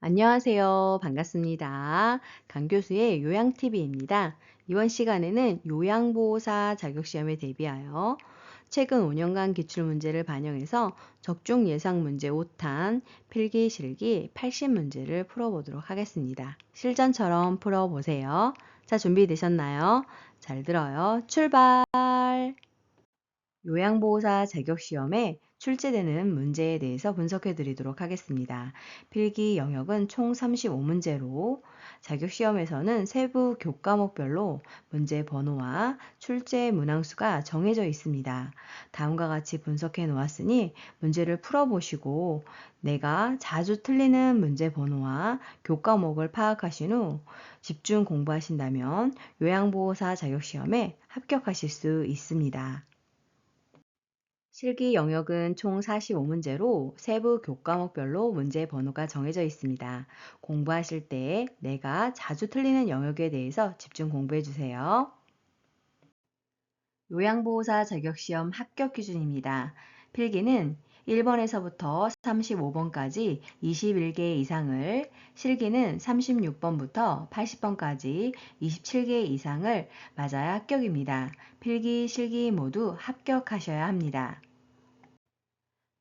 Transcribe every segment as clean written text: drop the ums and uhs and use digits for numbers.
안녕하세요. 반갑습니다. 강 교수의 요양TV입니다. 이번 시간에는 요양보호사 자격시험에 대비하여 최근 5년간 기출문제를 반영해서 적중 예상 문제 5탄, 필기 실기 80문제를 풀어보도록 하겠습니다. 실전처럼 풀어보세요. 자, 준비되셨나요? 잘 들어요. 출발! 요양보호사 자격시험에 출제되는 문제에 대해서 분석해 드리도록 하겠습니다. 필기 영역은 총 35문제로 자격시험에서는 세부 교과목별로 문제 번호와 출제 문항수가 정해져 있습니다. 다음과 같이 분석해 놓았으니 문제를 풀어보시고 내가 자주 틀리는 문제 번호와 교과목을 파악하신 후 집중 공부하신다면 요양보호사 자격시험에 합격하실 수 있습니다. 실기 영역은 총 45문제로 세부 교과목별로 문제 번호가 정해져 있습니다. 공부하실 때 내가 자주 틀리는 영역에 대해서 집중 공부해 주세요. 요양보호사 자격시험 합격 기준입니다. 필기는 1번에서부터 35번까지 21개 이상을, 실기는 36번부터 80번까지 27개 이상을 맞아야 합격입니다. 필기, 실기 모두 합격하셔야 합니다.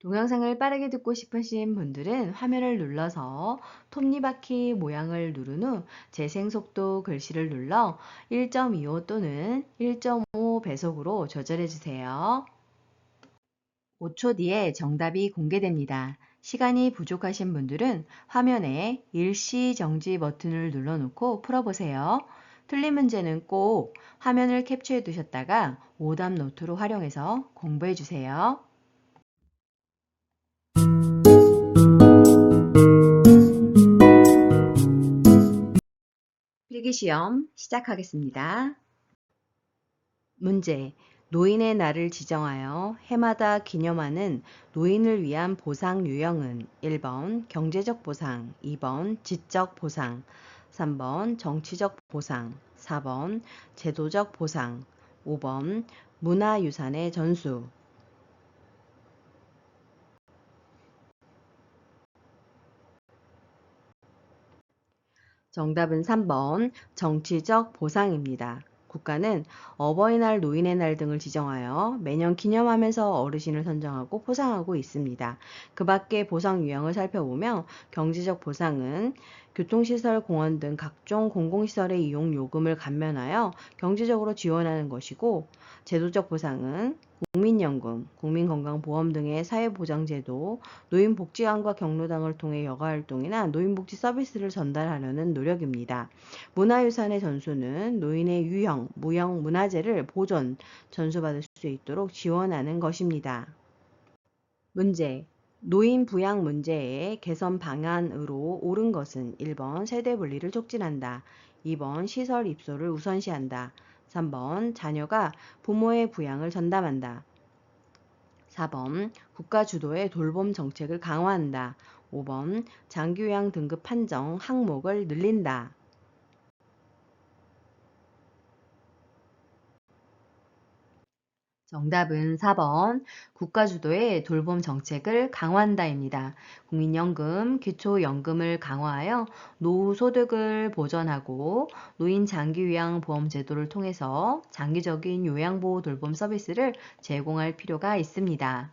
동영상을 빠르게 듣고 싶으신 분들은 화면을 눌러서 톱니바퀴 모양을 누른 후 재생속도 글씨를 눌러 1.25 또는 1.5 배속으로 조절해 주세요. 5초 뒤에 정답이 공개됩니다. 시간이 부족하신 분들은 화면에 일시 정지 버튼을 눌러놓고 풀어보세요. 틀린 문제는 꼭 화면을 캡처해 두셨다가 오답 노트로 활용해서 공부해 주세요. 필기시험 시작하겠습니다. 문제. 노인의 날을 지정하여 해마다 기념하는 노인을 위한 보상 유형은 1번 경제적 보상, 2번 지적 보상, 3번 정치적 보상, 4번 제도적 보상, 5번 문화유산의 전수. 정답은 3번 정치적 보상입니다. 국가는 어버이날, 노인의 날 등을 지정하여 매년 기념하면서 어르신을 선정하고 포상하고 있습니다. 그 밖에 보상 유형을 살펴보면 경제적 보상은 교통시설, 공원 등 각종 공공시설의 이용 요금을 감면하여 경제적으로 지원하는 것이고, 제도적 보상은 국민연금, 국민건강보험 등의 사회보장제도, 노인복지관과 경로당을 통해 여가활동이나 노인복지 서비스를 전달하려는 노력입니다. 문화유산의 전수는 노인의 유형, 무형 문화재를 보존, 전수받을 수 있도록 지원하는 것입니다. 문제. 노인 부양 문제의 개선 방안으로 옳은 것은 1번 세대 분리를 촉진한다. 2번 시설 입소를 우선시한다. 3번 자녀가 부모의 부양을 전담한다. 4번 국가 주도의 돌봄 정책을 강화한다. 5번 장기요양 등급 판정 항목을 늘린다. 정답은 4번 국가 주도의 돌봄 정책을 강화한다입니다. 국민연금, 기초연금을 강화하여 노후 소득을 보전하고 노인 장기요양 보험 제도를 통해서 장기적인 요양보호 돌봄 서비스를 제공할 필요가 있습니다.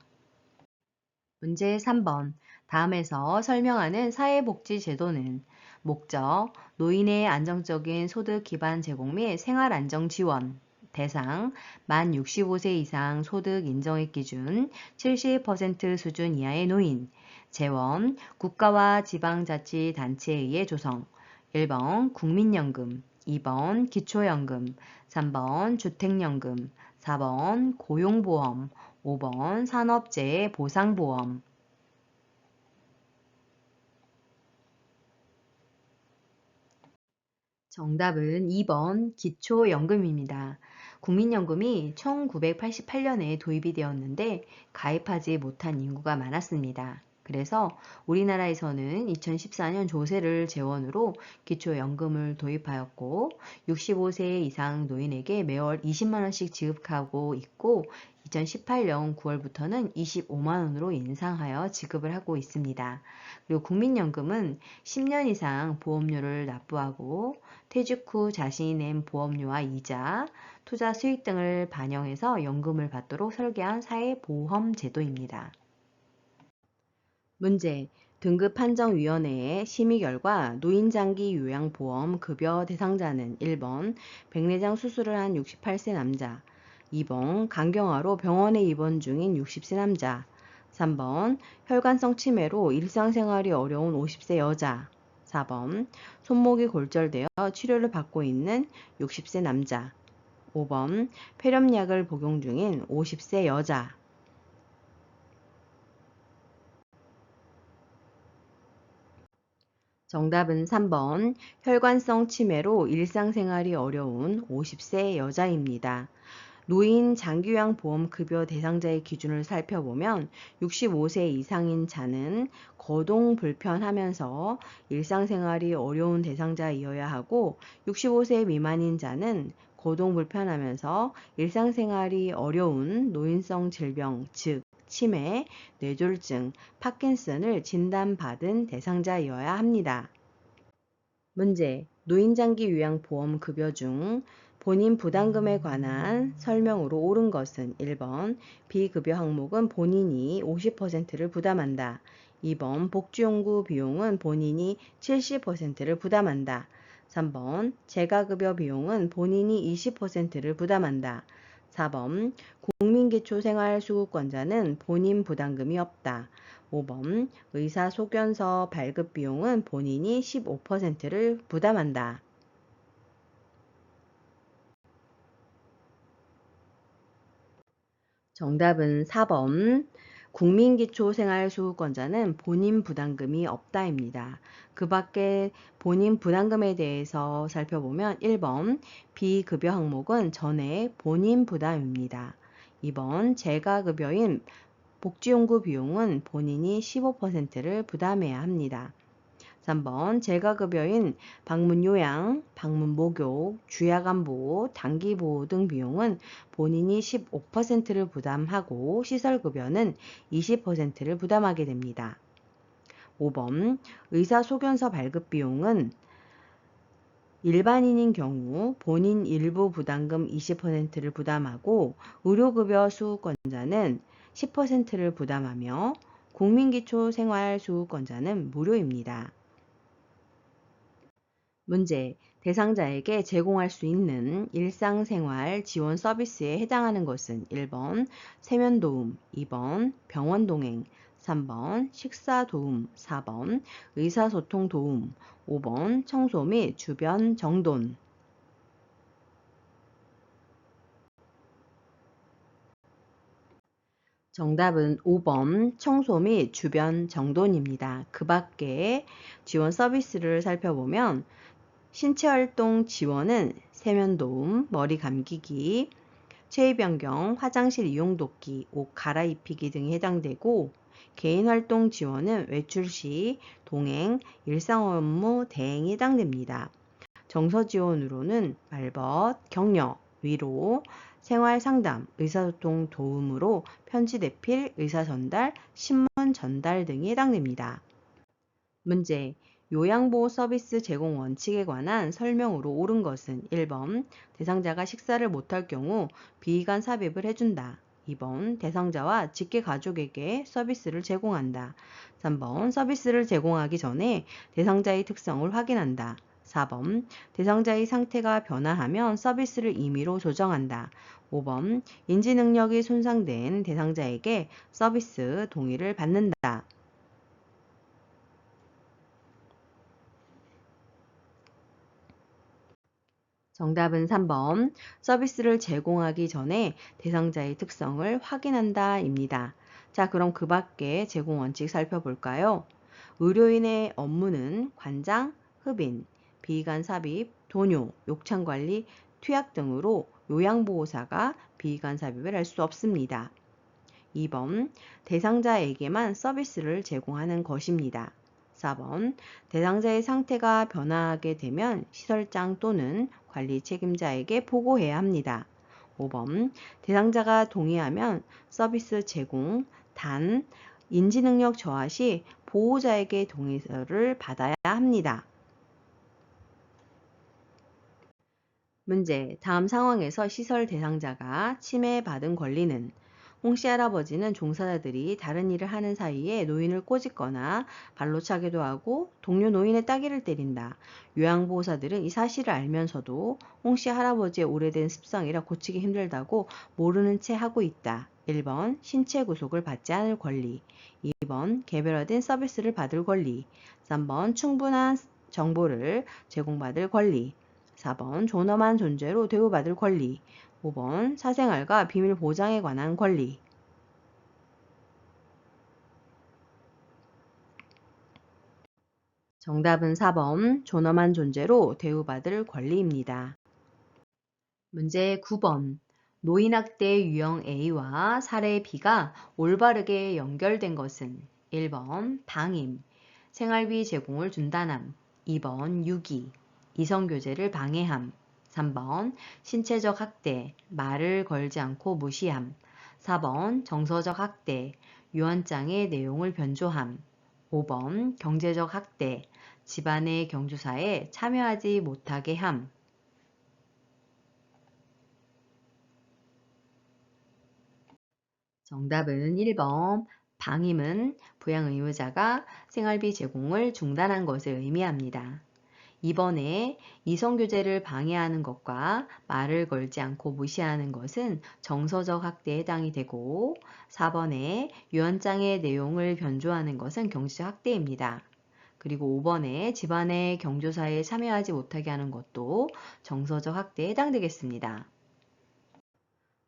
문제 3번. 다음에서 설명하는 사회복지제도는 목적, 노인의 안정적인 소득 기반 제공 및 생활안정 지원, 대상, 만 65세 이상 소득 인정액 기준 70% 수준 이하의 노인, 재원, 국가와 지방자치단체에 의해 조성, 1번 국민연금, 2번 기초연금, 3번 주택연금, 4번 고용보험, 5번 산업재해 보상보험. 정답은 2번 기초연금입니다. 국민연금이 1988년에 도입이 되었는데 가입하지 못한 인구가 많았습니다. 그래서 우리나라에서는 2014년 조세를 재원으로 기초연금을 도입하였고 65세 이상 노인에게 매월 20만 원씩 지급하고 있고 2018년 9월부터는 25만 원으로 인상하여 지급을 하고 있습니다. 그리고 국민연금은 10년 이상 보험료를 납부하고 퇴직 후 자신이 낸 보험료와 이자, 투자 수익 등을 반영해서 연금을 받도록 설계한 사회보험 제도입니다. 문제. 등급판정위원회의 심의 결과 노인장기 요양보험 급여 대상자는 1번 백내장 수술을 한 68세 남자, 2번 간경화로 병원에 입원 중인 60세 남자, 3번 혈관성 치매로 일상생활이 어려운 50세 여자, 4번 손목이 골절되어 치료를 받고 있는 60세 남자, 5번 폐렴약을 복용 중인 50세 여자. 정답은 3번 혈관성 치매로 일상생활이 어려운 50세 여자입니다. 노인 장기요양보험 급여 대상자의 기준을 살펴보면 65세 이상인 자는 거동 불편하면서 일상생활이 어려운 대상자이어야 하고 65세 미만인 자는 거동 불편하면서 일상생활이 어려운 노인성 질병, 즉 치매, 뇌졸중, 파킨슨을 진단받은 대상자이어야 합니다. 문제. 노인장기 요양보험 급여 중 본인 부담금에 관한 설명으로 옳은 것은 1번 비급여 항목은 본인이 50%를 부담한다. 2번 복지용구 비용은 본인이 70%를 부담한다. 3번 재가급여 비용은 본인이 20%를 부담한다. 4번 국민기초생활수급권자는 본인 부담금이 없다. 5번 의사소견서 발급 비용은 본인이 15%를 부담한다. 정답은 4번 국민기초생활수급권자는 본인 부담금이 없다입니다. 그 밖에 본인 부담금에 대해서 살펴보면 1번 비급여 항목은 전액 본인 부담입니다. 2번 재가급여인 복지용구 비용은 본인이 15%를 부담해야 합니다. 3번 재가급여인 방문요양, 방문목욕, 주야간보호, 단기보호 등 비용은 본인이 15%를 부담하고 시설급여는 20%를 부담하게 됩니다. 5번 의사소견서 발급 비용은 일반인인 경우 본인 일부 부담금 20%를 부담하고 의료급여 수급권자는 10%를 부담하며 국민기초생활수급권자는 무료입니다. 문제. 대상자에게 제공할 수 있는 일상생활 지원 서비스에 해당하는 것은 1번 세면도움, 2번 병원동행, 3번 식사도움, 4번 의사소통도움, 5번 청소 및 주변 정돈. 정답은 5번 청소 및 주변 정돈입니다. 그 밖에 지원 서비스를 살펴보면 신체활동 지원은 세면도움, 머리 감기기, 체위 변경, 화장실 이용 돕기, 옷 갈아입히기 등이 해당되고 개인활동 지원은 외출 시 동행, 일상 업무 대행이 해당됩니다. 정서 지원으로는 말벗, 격려, 위로, 생활 상담, 의사소통 도움으로 편지 대필, 의사 전달, 신문 전달 등이 해당됩니다. 문제. 요양보호 서비스 제공 원칙에 관한 설명으로 옳은 것은 1번 대상자가 식사를 못할 경우 비이관 삽입을 해준다. 2번 대상자와 직계 가족에게 서비스를 제공한다. 3번 서비스를 제공하기 전에 대상자의 특성을 확인한다. 4번 대상자의 상태가 변화하면 서비스를 임의로 조정한다. 5번 인지능력이 손상된 대상자에게 서비스 동의를 받는다. 정답은 3번 서비스를 제공하기 전에 대상자의 특성을 확인한다 입니다. 자, 그럼 그 밖에 제공 원칙 살펴볼까요? 의료인의 업무는 관장, 흡인, 비이관 삽입, 돈요, 욕창관리, 투약 등으로 요양보호사가 비이관 삽입을 할 수 없습니다. 2번 대상자에게만 서비스를 제공하는 것입니다. 4번 대상자의 상태가 변화하게 되면 시설장 또는 관리 책임자에게 보고해야 합니다. 5번 대상자가 동의하면 서비스 제공, 단, 인지능력 저하 시 보호자에게 동의서를 받아야 합니다. 문제, 다음 상황에서 시설 대상자가 침해받은 권리는 홍씨 할아버지는 종사자들이 다른 일을 하는 사이에 노인을 꼬집거나 발로 차기도 하고 동료 노인의 따귀를 때린다. 요양보호사들은 이 사실을 알면서도 홍씨 할아버지의 오래된 습성이라 고치기 힘들다고 모르는 채 하고 있다. 1번 신체 구속을 받지 않을 권리, 2번 개별화된 서비스를 받을 권리, 3번 충분한 정보를 제공받을 권리, 4번 존엄한 존재로 대우받을 권리, 5번 사생활과 비밀 보장에 관한 권리. 정답은 4번 존엄한 존재로 대우받을 권리입니다. 문제 9번. 노인학대 유형 A와 사례 B가 올바르게 연결된 것은 1번 방임, 생활비 제공을 중단함, 2번 유기, 이성교제를 방해함, 3번 신체적 학대, 말을 걸지 않고 무시함, 4번 정서적 학대, 유언장의 내용을 변조함, 5번 경제적 학대, 집안의 경조사에 참여하지 못하게 함. 정답은 1번. 방임은 부양 의무자가 생활비 제공을 중단한 것을 의미합니다. 2번에 이성교제를 방해하는 것과 말을 걸지 않고 무시하는 것은 정서적 학대에 해당이 되고 4번에 유언장의 내용을 변조하는 것은 경제적 학대입니다. 그리고 5번에 집안의 경조사에 참여하지 못하게 하는 것도 정서적 학대에 해당되겠습니다.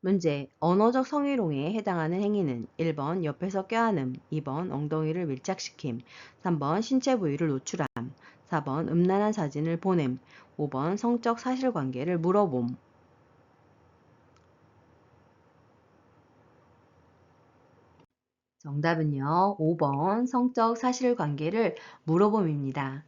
문제, 언어적 성희롱에 해당하는 행위는 1번 옆에서 껴안음, 2번 엉덩이를 밀착시킴, 3번 신체 부위를 노출함, 4번 음란한 사진을 보냄, 5번 성적 사실관계를 물어봄. 정답은요, 5번 성적 사실관계를 물어봄입니다.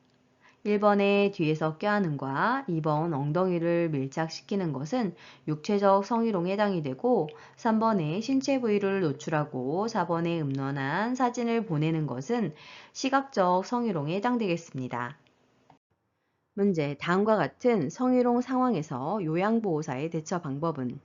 1번의 뒤에서 껴안음과 2번 엉덩이를 밀착시키는 것은 육체적 성희롱에 해당이 되고 3번의 신체 부위를 노출하고 4번의 음란한 사진을 보내는 것은 시각적 성희롱에 해당되겠습니다. 문제, 다음과 같은 성희롱 상황에서 요양보호사의 대처 방법은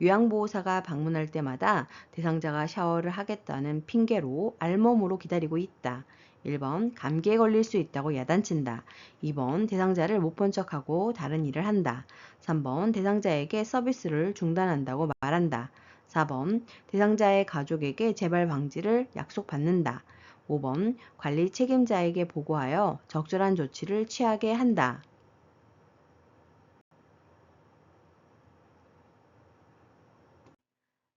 요양보호사가 방문할 때마다 대상자가 샤워를 하겠다는 핑계로 알몸으로 기다리고 있다. 1번 감기에 걸릴 수 있다고 야단친다. 2번 대상자를 못 본 척하고 다른 일을 한다. 3번 대상자에게 서비스를 중단한다고 말한다. 4번 대상자의 가족에게 재발 방지를 약속받는다. 5번 관리 책임자에게 보고하여 적절한 조치를 취하게 한다.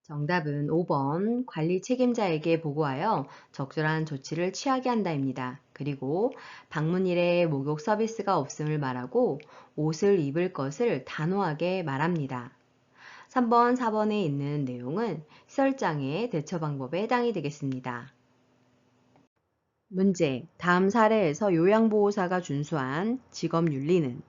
정답은 5번 관리 책임자에게 보고하여 적절한 조치를 취하게 한다입니다. 그리고 방문일에 목욕 서비스가 없음을 말하고 옷을 입을 것을 단호하게 말합니다. 3번, 4번에 있는 내용은 시설장의 대처 방법에 해당이 되겠습니다. 문제, 다음 사례에서 요양보호사가 준수한 직업윤리는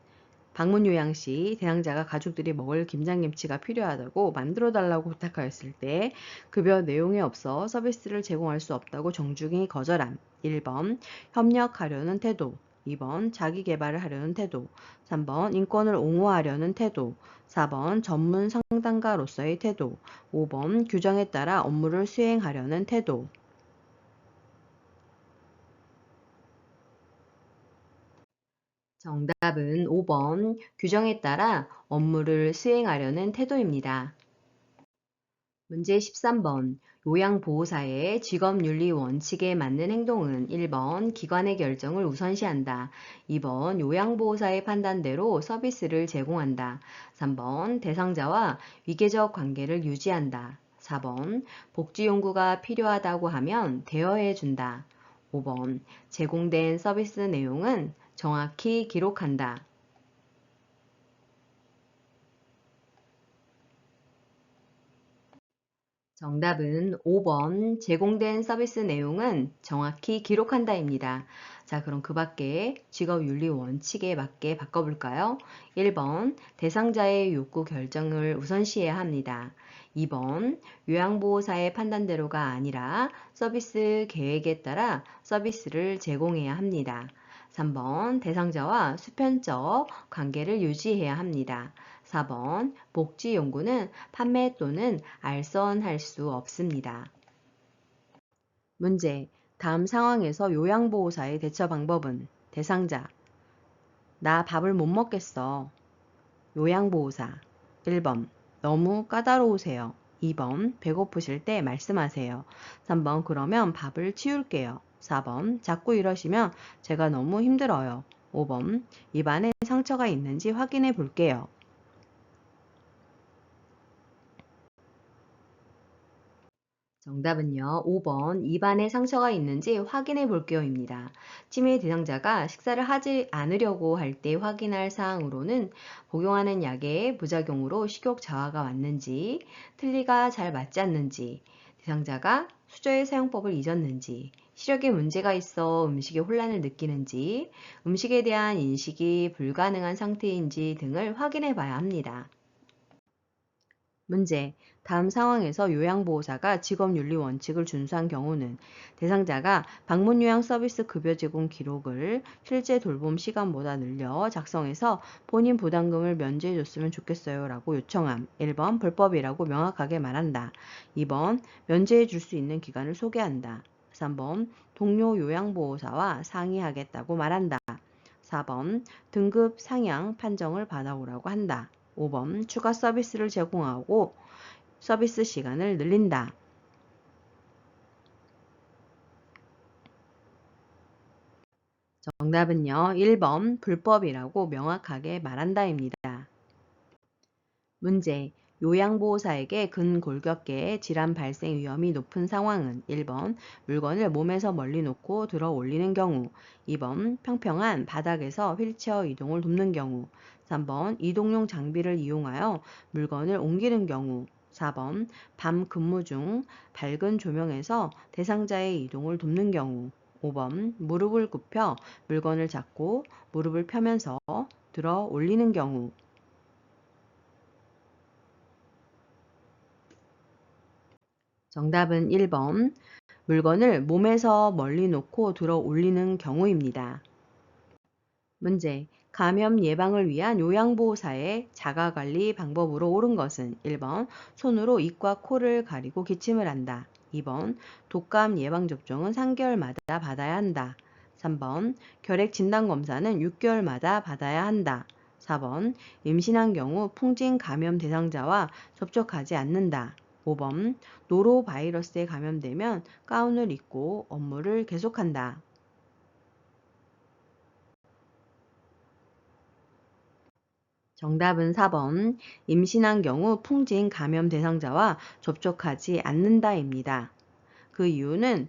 방문 요양 시 대상자가 가족들이 먹을 김장김치가 필요하다고 만들어달라고 부탁하였을 때 급여 내용이 없어 서비스를 제공할 수 없다고 정중히 거절함. 1번 협력하려는 태도, 2번 자기 개발을 하려는 태도, 3번 인권을 옹호하려는 태도, 4번 전문 상담가로서의 태도, 5번 규정에 따라 업무를 수행하려는 태도. 정답은 5번 규정에 따라 업무를 수행하려는 태도입니다. 문제 13번 요양보호사의 직업윤리 원칙에 맞는 행동은 1번 기관의 결정을 우선시한다. 2번 요양보호사의 판단대로 서비스를 제공한다. 3번 대상자와 위계적 관계를 유지한다. 4번 복지 연구가 필요하다고 하면 대여해 준다. 5번 제공된 서비스 내용은 정확히 기록한다. 정답은 5번 제공된 서비스 내용은 정확히 기록한다입니다. 자, 그럼 그 밖에 직업윤리 원칙에 맞게 바꿔볼까요? 1번, 대상자의 욕구 결정을 우선시해야 합니다. 2번, 요양보호사의 판단대로가 아니라 서비스 계획에 따라 서비스를 제공해야 합니다. 3번, 대상자와 수편적 관계를 유지해야 합니다. 4번, 복지연구는 판매 또는 알선할 수 없습니다. 문제. 다음 상황에서 요양보호사의 대처 방법은 대상자. 나 밥을 못 먹겠어. 요양보호사. 1번. 너무 까다로우세요. 2번. 배고프실 때 말씀하세요. 3번. 그러면 밥을 치울게요. 4번. 자꾸 이러시면 제가 너무 힘들어요. 5번. 입안에 상처가 있는지 확인해 볼게요. 정답은요. 5번 입안에 상처가 있는지 확인해 볼게요입니다. 치매 대상자가 식사를 하지 않으려고 할 때 확인할 사항으로는 복용하는 약의 부작용으로 식욕 저하가 왔는지, 틀니가 잘 맞지 않는지, 대상자가 수저의 사용법을 잊었는지, 시력에 문제가 있어 음식에 혼란을 느끼는지, 음식에 대한 인식이 불가능한 상태인지 등을 확인해 봐야 합니다. 문제. 다음 상황에서 요양보호사가 직업윤리 원칙을 준수한 경우는 대상자가 방문 요양 서비스 급여 제공 기록을 실제 돌봄 시간보다 늘려 작성해서 본인 부담금을 면제해 줬으면 좋겠어요 라고 요청함. 1번 불법이라고 명확하게 말한다. 2번 면제해 줄 수 있는 기관을 소개한다. 3번 동료 요양보호사와 상의하겠다고 말한다. 4번 등급 상향 판정을 받아오라고 한다. 5번 추가 서비스를 제공하고 서비스 시간을 늘린다. 정답은요. 1번 불법이라고 명확하게 말한다입니다. 문제. 요양보호사에게 근골격계의 질환 발생 위험이 높은 상황은 1번 물건을 몸에서 멀리 놓고 들어 올리는 경우, 2번 평평한 바닥에서 휠체어 이동을 돕는 경우, 3번 이동용 장비를 이용하여 물건을 옮기는 경우, 4번 밤 근무 중 밝은 조명에서 대상자의 이동을 돕는 경우, 5번 무릎을 굽혀 물건을 잡고 무릎을 펴면서 들어 올리는 경우. 정답은 1번 물건을 몸에서 멀리 놓고 들어 올리는 경우입니다. 문제. 감염 예방을 위한 요양보호사의 자가관리 방법으로 옳은 것은 1번 손으로 입과 코를 가리고 기침을 한다. 2번 독감 예방접종은 3개월마다 받아야 한다. 3번 결핵 진단검사는 6개월마다 받아야 한다. 4번 임신한 경우 풍진 감염 대상자와 접촉하지 않는다. 5번 노로바이러스에 감염되면 가운을 입고 업무를 계속한다. 정답은 4번. 임신한 경우 풍진 감염 대상자와 접촉하지 않는다입니다. 그 이유는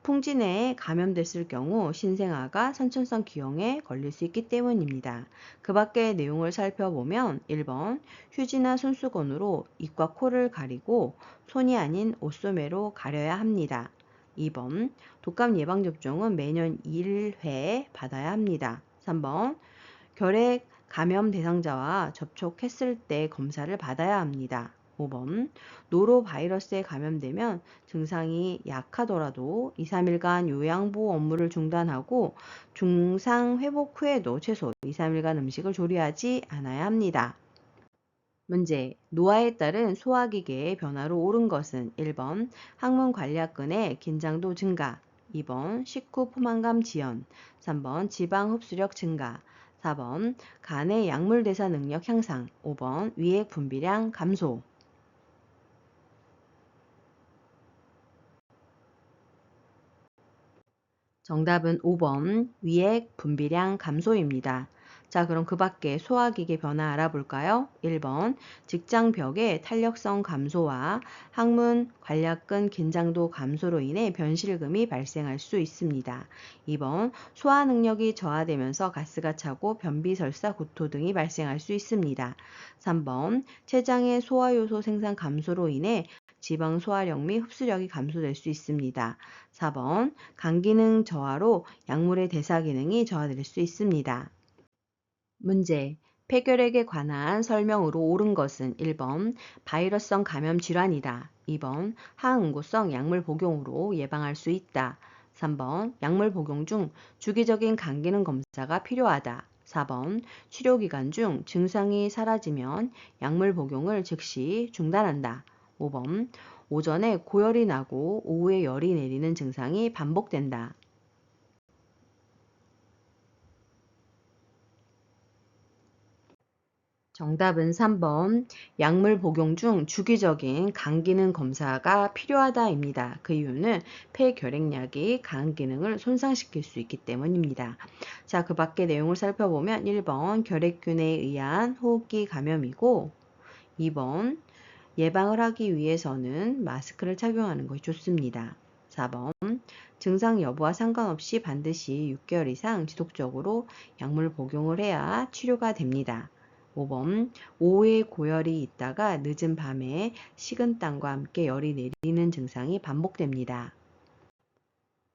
풍진에 감염됐을 경우 신생아가 선천성 기형에 걸릴 수 있기 때문입니다. 그 밖의 내용을 살펴보면 1번 휴지나 손수건으로 입과 코를 가리고 손이 아닌 옷소매로 가려야 합니다. 2번 독감 예방접종은 매년 1회 받아야 합니다. 3번 결핵 감염 대상자와 접촉했을 때 검사를 받아야 합니다. 5번 노로바이러스에 감염되면 증상이 약하더라도 2, 3일간 요양보호 업무를 중단하고 증상 회복 후에도 최소 2, 3일간 음식을 조리하지 않아야 합니다. 문제. 노화에 따른 소화기계의 변화로 옳은 것은 1번 항문 관략근의 긴장도 증가, 2번 식후 포만감 지연, 3번 지방 흡수력 증가, 4번 간의 약물 대사 능력 향상, 5번 위액 분비량 감소. 정답은 5번 위액 분비량 감소입니다. 자, 그럼 그 밖에 소화기계 변화 알아볼까요? 1번 직장벽의 탄력성 감소와 항문 관략근 긴장도 감소로 인해 변실금이 발생할 수 있습니다. 2번 소화 능력이 저하되면서 가스가 차고 변비설사 구토 등이 발생할 수 있습니다. 3번 췌장의 소화효소 생산 감소로 인해 지방 소화력 및 흡수력이 감소될 수 있습니다. 4번 간 기능 저하로 약물의 대사 기능이 저하될 수 있습니다. 문제 폐결핵에 관한 설명으로 옳은 것은 1번 바이러스성 감염 질환이다. 2번 항응고성 약물 복용으로 예방할 수 있다. 3번 약물 복용 중 주기적인 간 기능 검사가 필요하다. 4번 치료 기간 중 증상이 사라지면 약물 복용을 즉시 중단한다. 5번 오전에 고열이 나고 오후에 열이 내리는 증상이 반복된다. 정답은 3번 약물 복용 중 주기적인 간 기능 검사가 필요하다입니다. 그 이유는 폐결핵약이 간 기능을 손상시킬 수 있기 때문입니다. 자, 그 밖의 내용을 살펴보면 1번 결핵균에 의한 호흡기 감염이고 2번 예방을 하기 위해서는 마스크를 착용하는 것이 좋습니다. 4번 증상 여부와 상관없이 반드시 6개월 이상 지속적으로 약물 복용을 해야 치료가 됩니다. 5번 오후에 고열이 있다가 늦은 밤에 식은땀과 함께 열이 내리는 증상이 반복됩니다.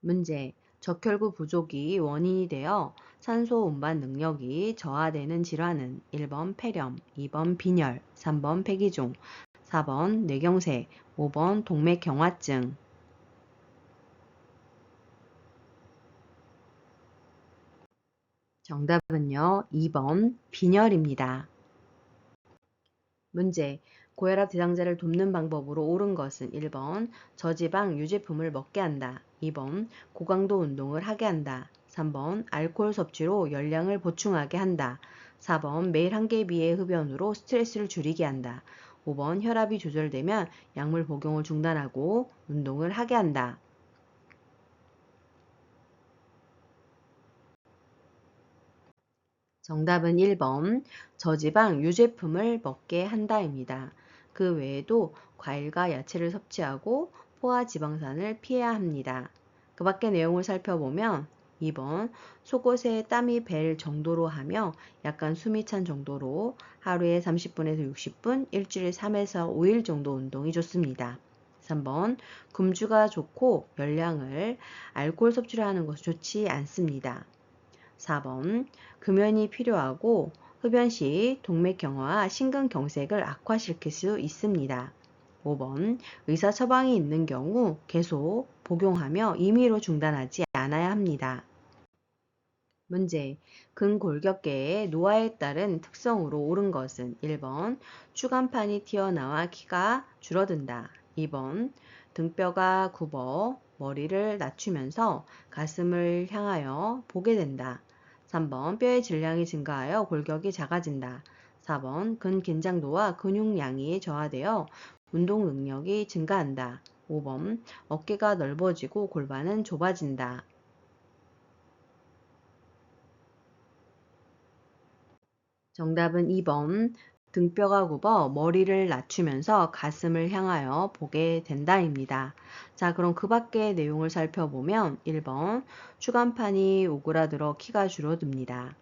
문제 적혈구 부족이 원인이 되어 산소 운반 능력이 저하되는 질환은 1번 폐렴, 2번 빈혈, 3번 폐기종, 4번 뇌경색, 5번 동맥경화증. 정답은요, 2번 빈혈입니다. 문제 고혈압 대상자를 돕는 방법으로 옳은 것은 1번 저지방 유제품을 먹게 한다. 2번 고강도 운동을 하게 한다. 3번 알코올 섭취로 열량을 보충하게 한다. 4번 매일 한 개 비의 흡연으로 스트레스를 줄이게 한다. 5번 혈압이 조절되면 약물 복용을 중단하고 운동을 하게 한다. 정답은 1번 저지방 유제품을 먹게 한다입니다. 그 외에도 과일과 야채를 섭취하고 포화 지방산을 피해야 합니다. 그 밖의 내용을 살펴보면 2번 속옷에 땀이 벨 정도로 하며 약간 숨이 찬 정도로 하루에 30분에서 60분, 일주일에 3에서 5일 정도 운동이 좋습니다. 3번 금주가 좋고 열량을 알코올 섭취를 하는 것이 좋지 않습니다. 4번 금연이 필요하고 흡연 시 동맥경화와 심근경색을 악화시킬 수 있습니다. 5번 의사 처방이 있는 경우 계속 복용하며 임의로 중단하지 않아야 합니다. 문제 근골격계의 노화에 따른 특성으로 옳은 것은 1번 추간판이 튀어나와 키가 줄어든다. 2번 등뼈가 굽어 머리를 낮추면서 가슴을 향하여 보게 된다. 3번 뼈의 질량이 증가하여 골격이 작아진다. 4번 근긴장도와 근육량이 저하되어 운동 능력이 증가한다. 5번 어깨가 넓어지고 골반은 좁아진다. 정답은 2번 등뼈가 굽어 머리를 낮추면서 가슴을 향하여 보게 된다입니다. 자, 그럼 그 밖의 내용을 살펴보면 1번 추간판이 오그라들어 키가 줄어듭니다.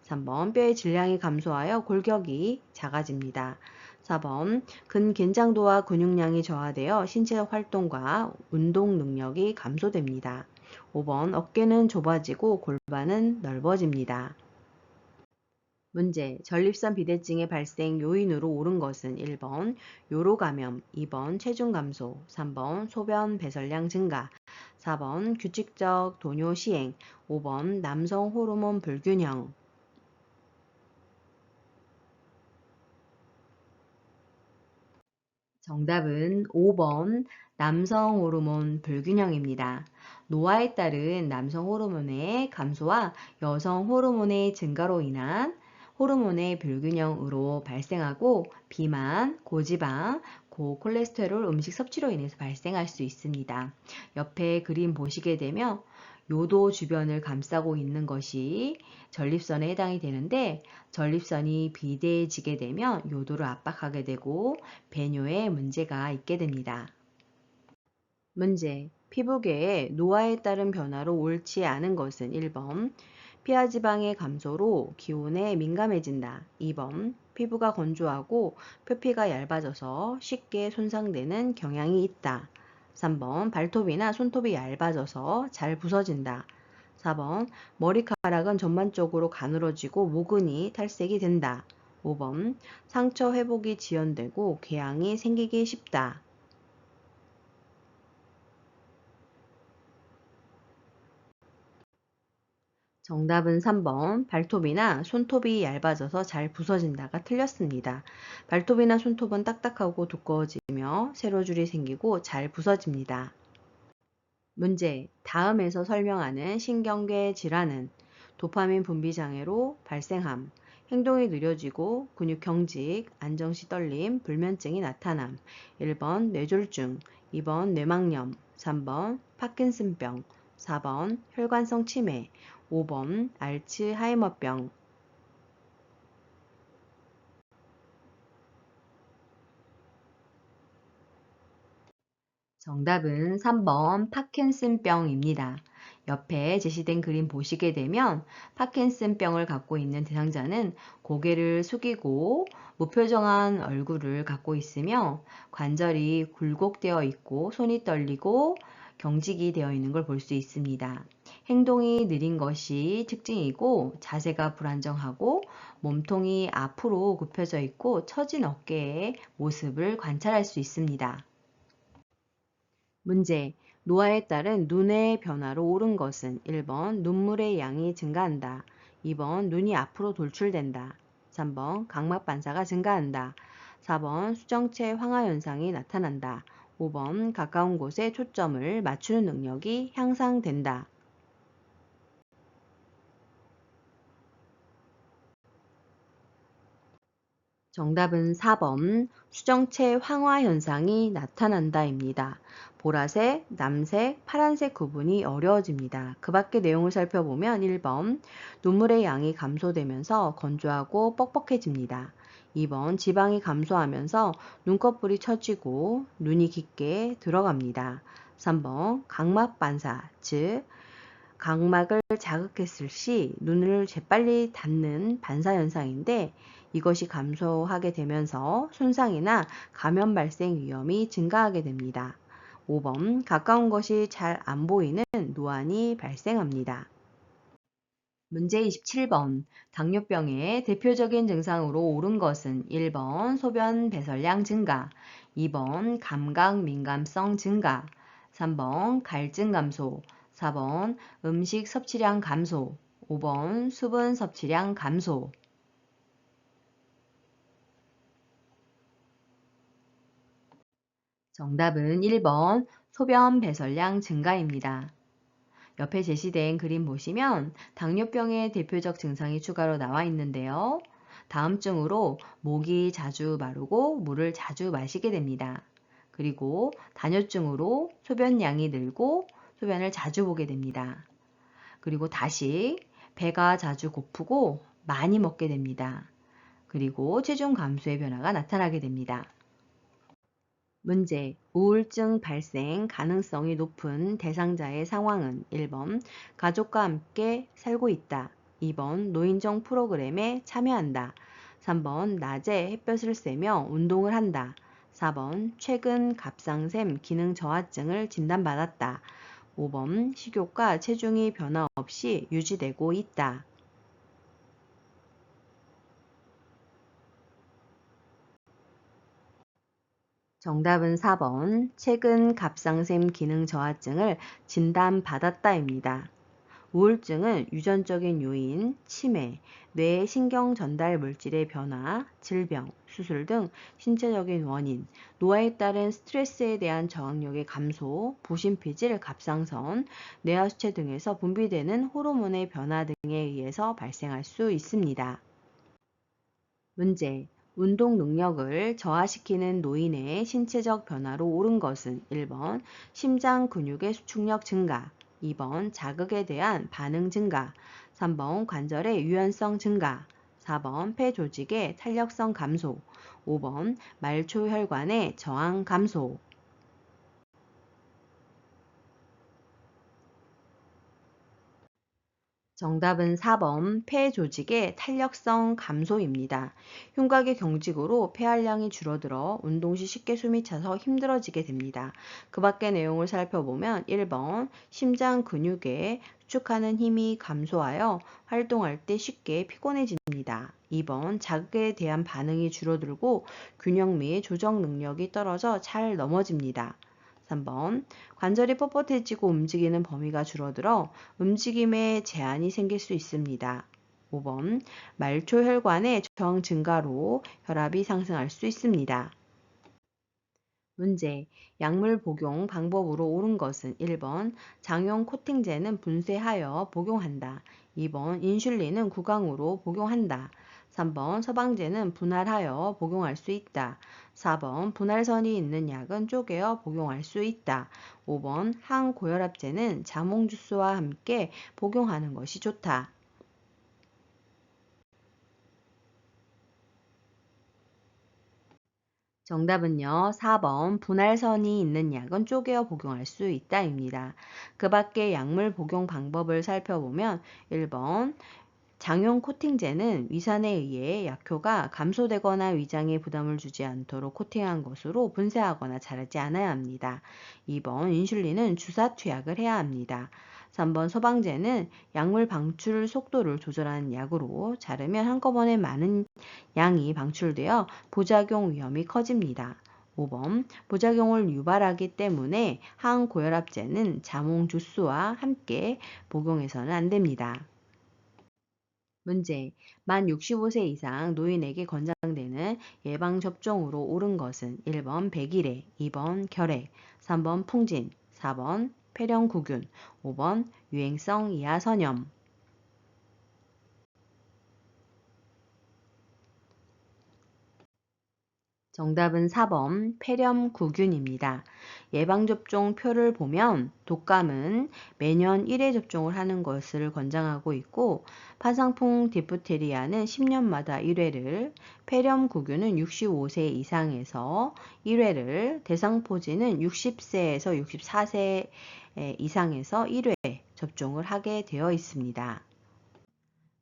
3번 뼈의 질량이 감소하여 골격이 작아집니다. 4번 근긴장도와 근육량이 저하되어 신체 활동과 운동 능력이 감소됩니다. 5번 어깨는 좁아지고 골반은 넓어집니다. 문제 전립선 비대증의 발생 요인으로 옳은 것은 1번 요로 감염, 2번 체중 감소, 3번 소변 배설량 증가, 4번 규칙적 도뇨 시행, 5번 남성 호르몬 불균형. 정답은 5번 남성 호르몬 불균형입니다. 노화에 따른 남성 호르몬의 감소와 여성 호르몬의 증가로 인한 호르몬의 불균형으로 발생하고 비만, 고지방, 고콜레스테롤 음식 섭취로 인해서 발생할 수 있습니다. 옆에 그림 보시게 되면 요도 주변을 감싸고 있는 것이 전립선에 해당이 되는데 전립선이 비대해지게 되면 요도를 압박하게 되고 배뇨에 문제가 있게 됩니다. 문제 피부계의 노화에 따른 변화로 옳지 않은 것은 1번 피하지방의 감소로 기온에 민감해진다. 2번 피부가 건조하고 표피가 얇아져서 쉽게 손상되는 경향이 있다. 3번 발톱이나 손톱이 얇아져서 잘 부서진다. 4번 머리카락은 전반적으로 가늘어지고 모근이 탈색이 된다. 5번 상처 회복이 지연되고 궤양이 생기기 쉽다. 정답은 3번 발톱이나 손톱이 얇아져서 잘 부서진다가 틀렸습니다. 발톱이나 손톱은 딱딱하고 두꺼워지며 세로줄이 생기고 잘 부서집니다. 문제, 다음에서 설명하는 신경계 질환은 도파민 분비 장애로 발생함, 행동이 느려지고 근육 경직, 안정시 떨림, 불면증이 나타남. 1번 뇌졸중, 2번 뇌막염, 3번 파킨슨병, 4번 혈관성 치매, 5번 알츠하이머병. 정답은 3번 파킨슨병입니다. 옆에 제시된 그림 보시게 되면 파킨슨병을 갖고 있는 대상자는 고개를 숙이고 무표정한 얼굴을 갖고 있으며 관절이 굴곡되어 있고 손이 떨리고 경직이 되어 있는 걸 볼 수 있습니다. 행동이 느린 것이 특징이고 자세가 불안정하고 몸통이 앞으로 굽혀져 있고 처진 어깨의 모습을 관찰할 수 있습니다. 문제. 노화에 따른 눈의 변화로 옳은 것은 1번 눈물의 양이 증가한다. 2번 눈이 앞으로 돌출된다. 3번 각막 반사가 증가한다. 4번 수정체 황화 현상이 나타난다. 5번 가까운 곳에 초점을 맞추는 능력이 향상된다. 정답은 4번 수정체 황화 현상이 나타난다입니다. 보라색, 남색, 파란색 구분이 어려워집니다. 그 밖의 내용을 살펴보면 1번 눈물의 양이 감소되면서 건조하고 뻑뻑해집니다. 2번 지방이 감소하면서 눈꺼풀이 처지고 눈이 깊게 들어갑니다. 3번 각막 반사, 즉 각막을 자극했을 시 눈을 재빨리 닫는 반사 현상인데 이것이 감소하게 되면서 손상이나 감염 발생 위험이 증가하게 됩니다. 5번 가까운 것이 잘 안 보이는 노안이 발생합니다. 문제 27번 당뇨병의 대표적인 증상으로 옳은 것은 1번 소변 배설량 증가, 2번 감각 민감성 증가, 3번 갈증 감소, 4번 음식 섭취량 감소, 5번 수분 섭취량 감소. 정답은 1번 소변 배설량 증가입니다. 옆에 제시된 그림 보시면 당뇨병의 대표적 증상이 추가로 나와 있는데요. 다음증으로 목이 자주 마르고 물을 자주 마시게 됩니다. 그리고 단뇨증으로 소변량이 늘고 소변을 자주 보게 됩니다. 그리고 다시 배가 자주 고프고 많이 먹게 됩니다. 그리고 체중 감소의 변화가 나타나게 됩니다. 문제. 우울증 발생 가능성이 높은 대상자의 상황은 1번 가족과 함께 살고 있다. 2번 노인정 프로그램에 참여한다. 3번 낮에 햇볕을 쐬며 운동을 한다. 4번 최근 갑상샘 기능 저하증을 진단받았다. 5번 식욕과 체중이 변화 없이 유지되고 있다. 정답은 4번 최근 갑상샘 기능 저하증을 진단받았다입니다. 우울증은 유전적인 요인, 치매, 뇌 신경 전달 물질의 변화, 질병, 수술 등 신체적인 원인, 노화에 따른 스트레스에 대한 저항력의 감소, 부신피질, 갑상선, 뇌하수체 등에서 분비되는 호르몬의 변화 등에 의해서 발생할 수 있습니다. 문제. 운동 능력을 저하시키는 노인의 신체적 변화로 옳은 것은 1번 심장 근육의 수축력 증가, 2번 자극에 대한 반응 증가, 3번 관절의 유연성 증가, 4번 폐 조직의 탄력성 감소, 5번 말초혈관의 저항 감소. 정답은 4번 폐 조직의 탄력성 감소입니다. 흉곽의 경직으로 폐활량이 줄어들어 운동 시 쉽게 숨이 차서 힘들어지게 됩니다. 그 밖의 내용을 살펴보면 1번 심장 근육에 수축하는 힘이 감소하여 활동할 때 쉽게 피곤해집니다. 2번 자극에 대한 반응이 줄어들고 균형 및 조정 능력이 떨어져 잘 넘어집니다. 3번 관절이 뻣뻣해지고 움직이는 범위가 줄어들어 움직임에 제한이 생길 수 있습니다. 5번 말초 혈관의 저항 증가로 혈압이 상승할 수 있습니다. 문제. 약물 복용 방법으로 옳은 것은 1번 장용 코팅제는 분쇄하여 복용한다. 2번 인슐린은 구강으로 복용한다. 3번 서방제는 분할하여 복용할 수 있다. 4번 분할선이 있는 약은 쪼개어 복용할 수 있다. 5번 항고혈압제는 자몽 주스와 함께 복용하는 것이 좋다. 정답은요, 4번 분할선이 있는 약은 쪼개어 복용할 수 있다입니다. 그 밖의 약물 복용 방법을 살펴보면 1번 장용 코팅제는 위산에 의해 약효가 감소되거나 위장에 부담을 주지 않도록 코팅한 것으로 분쇄하거나 자르지 않아야 합니다. 2번 인슐린은 주사 투약을 해야 합니다. 3번 소방제는 약물 방출 속도를 조절하는 약으로 자르면 한꺼번에 많은 양이 방출되어 부작용 위험이 커집니다. 5번 부작용을 유발하기 때문에 항고혈압제는 자몽 주스와 함께 복용해서는 안 됩니다. 문제. 만 65세 이상 노인에게 권장되는 예방접종으로 옳은 것은 1번 백일해, 2번 결핵, 3번 풍진, 4번 폐렴구균, 5번 유행성 이하선염. 정답은 4번 폐렴구균입니다. 예방접종 표를 보면 독감은 매년 1회 접종을 하는 것을 권장하고 있고 파상풍 디프테리아는 10년마다 1회를, 폐렴구균은 65세 이상에서 1회를, 대상포진은 60세에서 64세 이상에서 1회 접종을 하게 되어 있습니다.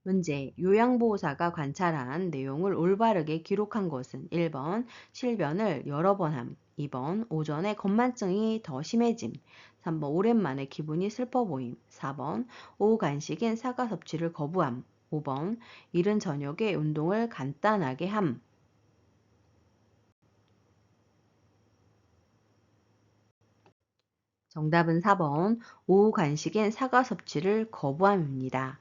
문제. 요양보호사가 관찰한 내용을 올바르게 기록한 것은 1번 실변을 여러 번 함, 2번 오전에 건만증이 더 심해짐, 3번 오랜만에 기분이 슬퍼 보임, 4번 오후 간식인 사과 섭취를 거부함, 5번 이른 저녁에 운동을 간단하게 함. 정답은 4번 오후 간식인 사과 섭취를 거부함입니다.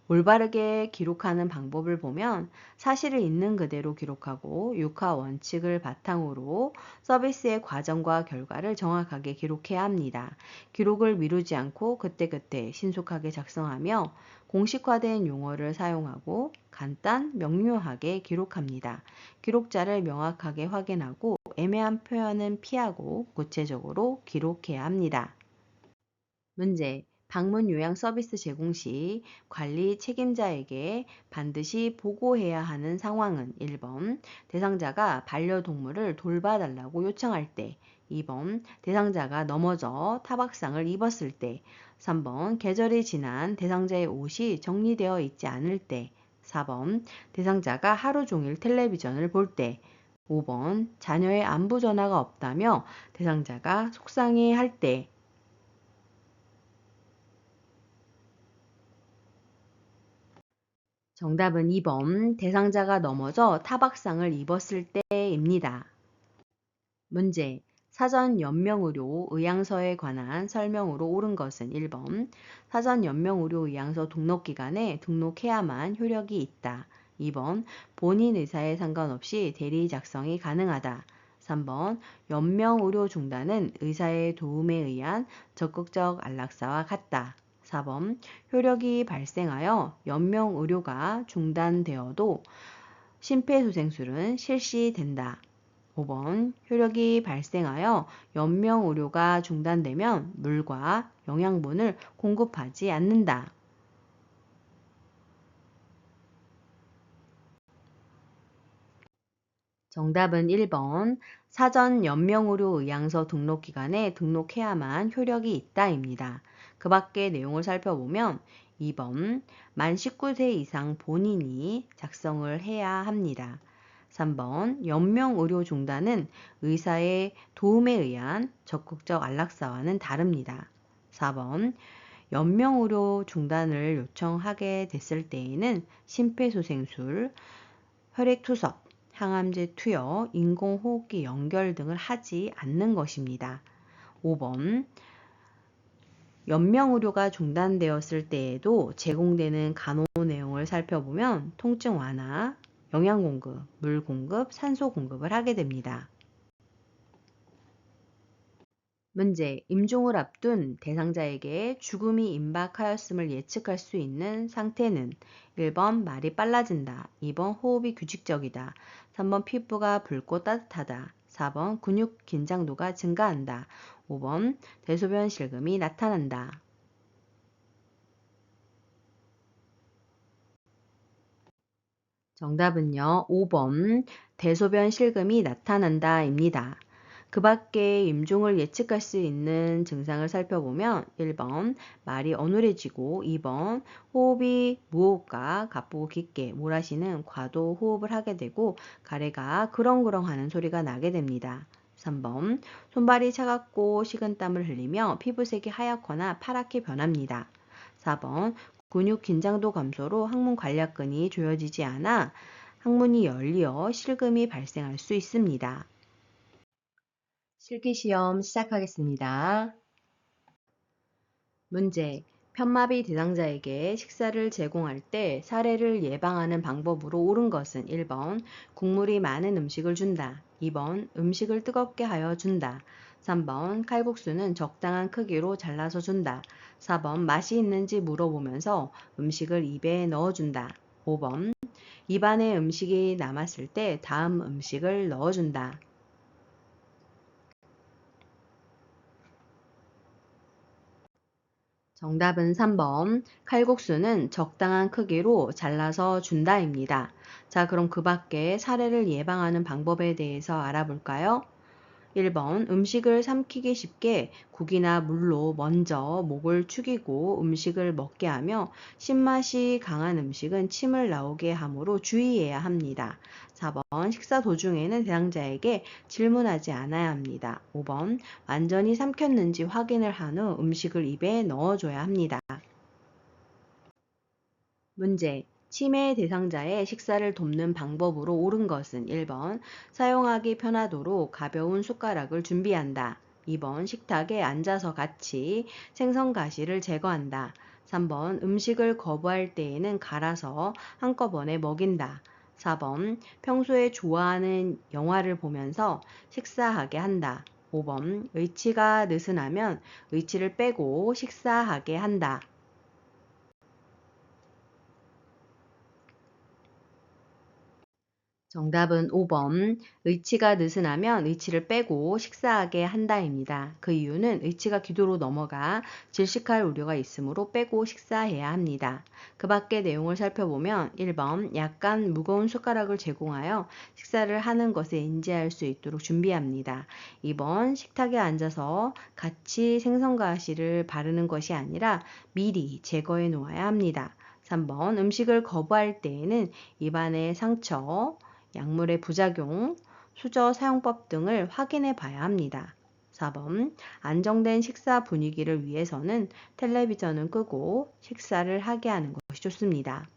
올바르게 기록하는 방법을 보면 사실을 있는 그대로 기록하고 육하 원칙을 바탕으로 서비스의 과정과 결과를 정확하게 기록해야 합니다. 기록을 미루지 않고 그때그때 신속하게 작성하며 공식화된 용어를 사용하고 간단, 명료하게 기록합니다. 기록자를 명확하게 확인하고 애매한 표현은 피하고 구체적으로 기록해야 합니다. 문제. 방문 요양 서비스 제공 시 관리 책임자에게 반드시 보고해야 하는 상황은 1번 대상자가 반려동물을 돌봐달라고 요청할 때, 2번 대상자가 넘어져 타박상을 입었을 때, 3번 계절이 지난 대상자의 옷이 정리되어 있지 않을 때, 4번 대상자가 하루 종일 텔레비전을 볼 때, 5번 자녀의 안부 전화가 없다며 대상자가 속상해할 때. 정답은 2번 대상자가 넘어져 타박상을 입었을 때입니다. 문제. 사전 연명의료 의향서에 관한 설명으로 옳은 것은 1번 사전 연명의료 의향서 등록기간에 등록해야만 효력이 있다. 2번 본인 의사에 상관없이 대리 작성이 가능하다. 3번 연명의료 중단은 의사의 도움에 의한 적극적 안락사와 같다. 4번 효력이 발생하여 연명의료가 중단되어도 심폐소생술은 실시된다. 5번 효력이 발생하여 연명의료가 중단되면 물과 영양분을 공급하지 않는다. 정답은 1번 사전 연명의료 의향서 등록 기간에 등록해야만 효력이 있다입니다. 그 밖의 내용을 살펴보면 2번 만 19세 이상 본인이 작성을 해야 합니다. 3번 연명의료 중단은 의사의 도움에 의한 적극적 안락사와는 다릅니다. 4번 연명의료 중단을 요청하게 됐을 때에는 심폐소생술, 혈액투석, 항암제 투여, 인공호흡기 연결 등을 하지 않는 것입니다. 5번 연명의료가 중단되었을 때에도 제공되는 간호 내용을 살펴보면 통증 완화, 영양 공급, 물 공급, 산소 공급을 하게 됩니다. 문제, 임종을 앞둔 대상자에게 죽음이 임박하였음을 예측할 수 있는 상태는 1번 말이 빨라진다, 2번 호흡이 규칙적이다, 3번 피부가 붉고 따뜻하다, 4번 근육 긴장도가 증가한다, 5번 대소변 실금이 나타난다. 정답은요, 5번 대소변 실금이 나타난다입니다. 그 밖에 임종을 예측할 수 있는 증상을 살펴보면 1번 말이 어눌해지고 2번 호흡이 무호흡과 가쁘고 깊게 몰아쉬는 과도 호흡을 하게 되고 가래가 그렁그렁하는 소리가 나게 됩니다. 3번 손발이 차갑고 식은땀을 흘리며 피부색이 하얗거나 파랗게 변합니다. 4번 근육 긴장도 감소로 항문 관략근이 조여지지 않아 항문이 열리어 실금이 발생할 수 있습니다. 실기시험 시작하겠습니다. 문제. 편마비 대상자에게 식사를 제공할 때 사례를 예방하는 방법으로 옳은 것은 1번 국물이 많은 음식을 준다. 2번 음식을 뜨겁게 하여 준다. 3번 칼국수는 적당한 크기로 잘라서 준다. 4번 맛이 있는지 물어보면서 음식을 입에 넣어준다. 5번 입안에 음식이 남았을 때 다음 음식을 넣어준다. 정답은 3번 칼국수는 적당한 크기로 잘라서 준다입니다. 자, 그럼 그 밖에 사례를 예방하는 방법에 대해서 알아볼까요? 1번 음식을 삼키기 쉽게 국이나 물로 먼저 목을 축이고 음식을 먹게 하며 신맛이 강한 음식은 침을 나오게 하므로 주의해야 합니다. 4번 식사 도중에는 대상자에게 질문하지 않아야 합니다. 5번 완전히 삼켰는지 확인을 한 후 음식을 입에 넣어줘야 합니다. 문제. 치매 대상자의 식사를 돕는 방법으로 옳은 것은 1번 사용하기 편하도록 가벼운 숟가락을 준비한다. 2번 식탁에 앉아서 같이 생선 가시를 제거한다. 3번 음식을 거부할 때에는 갈아서 한꺼번에 먹인다. 4번 평소에 좋아하는 영화를 보면서 식사하게 한다. 5번 의치가 느슨하면 의치를 빼고 식사하게 한다. 정답은 5번. 의치가 느슨하면 의치를 빼고 식사하게 한다입니다. 그 이유는 의치가 기도로 넘어가 질식할 우려가 있으므로 빼고 식사해야 합니다. 그 밖의 내용을 살펴보면 1번 약간 무거운 숟가락을 제공하여 식사를 하는 것을 인지할 수 있도록 준비합니다. 2번 식탁에 앉아서 같이 생선가시를 바르는 것이 아니라 미리 제거해 놓아야 합니다. 3번 음식을 거부할 때에는 입안의 상처, 약물의 부작용, 수저 사용법 등을 확인해 봐야 합니다. 4번 안정된 식사 분위기를 위해서는 텔레비전은 끄고 식사를 하게 하는 것이 좋습니다.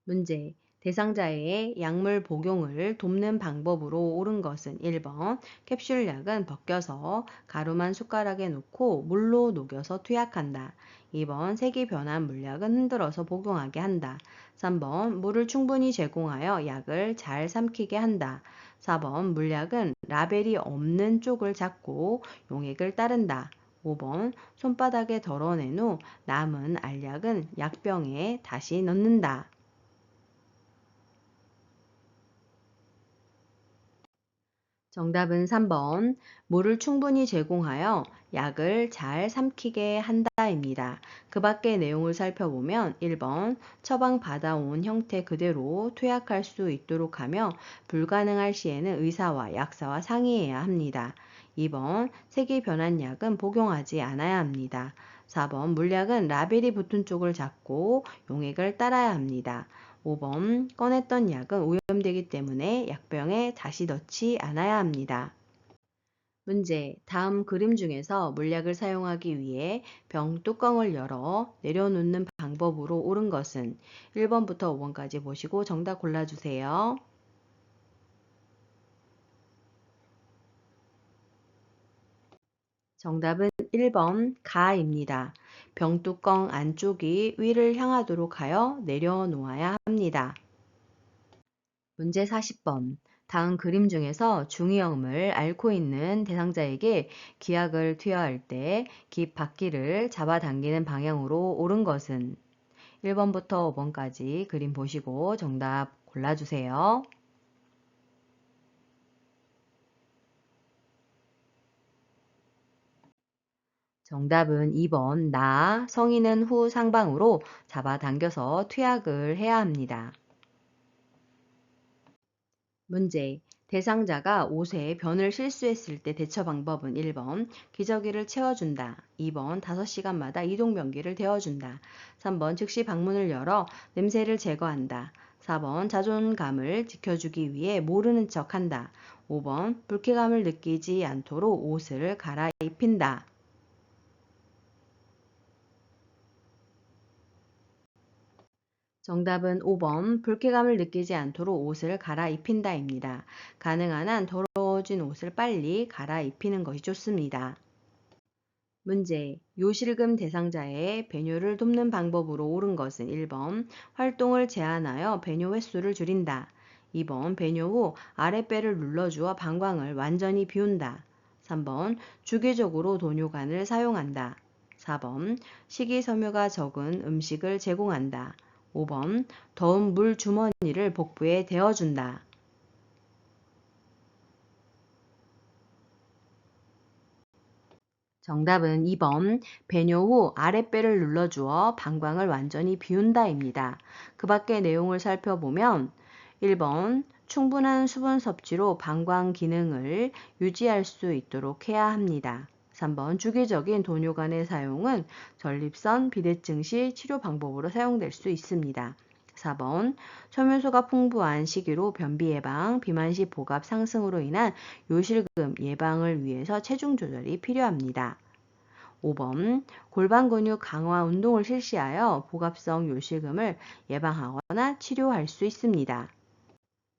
문제. 대상자의 약물 복용을 돕는 방법으로 옳은 것은 1번 캡슐약은 벗겨서 가루만 숟가락에 넣고 물로 녹여서 투약한다. 2번 색이 변한 물약은 흔들어서 복용하게 한다. 3번 물을 충분히 제공하여 약을 잘 삼키게 한다. 4번 물약은 라벨이 없는 쪽을 잡고 용액을 따른다. 5번 손바닥에 덜어낸 후 남은 알약은 약병에 다시 넣는다. 정답은 3번. 물을 충분히 제공하여 약을 잘 삼키게 한다입니다. 그 밖의 내용을 살펴보면 1번 처방받아온 형태 그대로 투약할 수 있도록 하며 불가능할 시에는 의사와 약사와 상의해야 합니다. 2번 색이 변한 약은 복용하지 않아야 합니다. 4번 물약은 라벨이 붙은 쪽을 잡고 용액을 따라야 합니다. 5번 꺼냈던 약은 오염되기 때문에 약병에 다시 넣지 않아야 합니다. 문제. 다음 그림 중에서 물약을 사용하기 위해 병 뚜껑을 열어 내려놓는 방법으로 옳은 것은 1번부터 5번까지 보시고 정답 골라주세요. 정답은 1번 가입니다. 병뚜껑 안쪽이 위를 향하도록 하여 내려놓아야 합니다. 문제 40번. 다음 그림 중에서 중이염을 앓고 있는 대상자에게 기약을 투여할 때 기 바퀴를 잡아당기는 방향으로 옳은 것은 1번부터 5번까지 그림 보시고 정답 골라주세요. 정답은 2번 나, 성인은 후 상방으로 잡아당겨서 투약을 해야 합니다. 문제. 대상자가 옷에 변을 실수했을 때 대처 방법은 1번 기저귀를 채워준다. 2번 5시간마다 이동변기를 데워준다. 3번 즉시 방문을 열어 냄새를 제거한다. 4번 자존감을 지켜주기 위해 모르는 척한다. 5번 불쾌감을 느끼지 않도록 옷을 갈아입힌다. 정답은 5번 불쾌감을 느끼지 않도록 옷을 갈아입힌다입니다. 가능한 한 더러워진 옷을 빨리 갈아입히는 것이 좋습니다. 문제. 요실금 대상자의 배뇨를 돕는 방법으로 옳은 것은 1번 활동을 제한하여 배뇨 횟수를 줄인다. 2번 배뇨 후 아랫배를 눌러주어 방광을 완전히 비운다. 3번 주기적으로 도뇨관을 사용한다. 4번 식이섬유가 적은 음식을 제공한다. 5번 더운 물 주머니를 복부에 대어준다. 정답은 2번 배뇨 후 아랫배를 눌러주어 방광을 완전히 비운다입니다. 그 밖의 내용을 살펴보면 1번 충분한 수분 섭취로 방광 기능을 유지할 수 있도록 해야 합니다. 3번 주기적인 도뇨관의 사용은 전립선 비대증 시 치료 방법으로 사용될 수 있습니다. 4번 섬유소가 풍부한 식이로 변비 예방, 비만 시 복압 상승으로 인한 요실금 예방을 위해서 체중 조절이 필요합니다. 5번 골반 근육 강화 운동을 실시하여 복압성 요실금을 예방하거나 치료할 수 있습니다.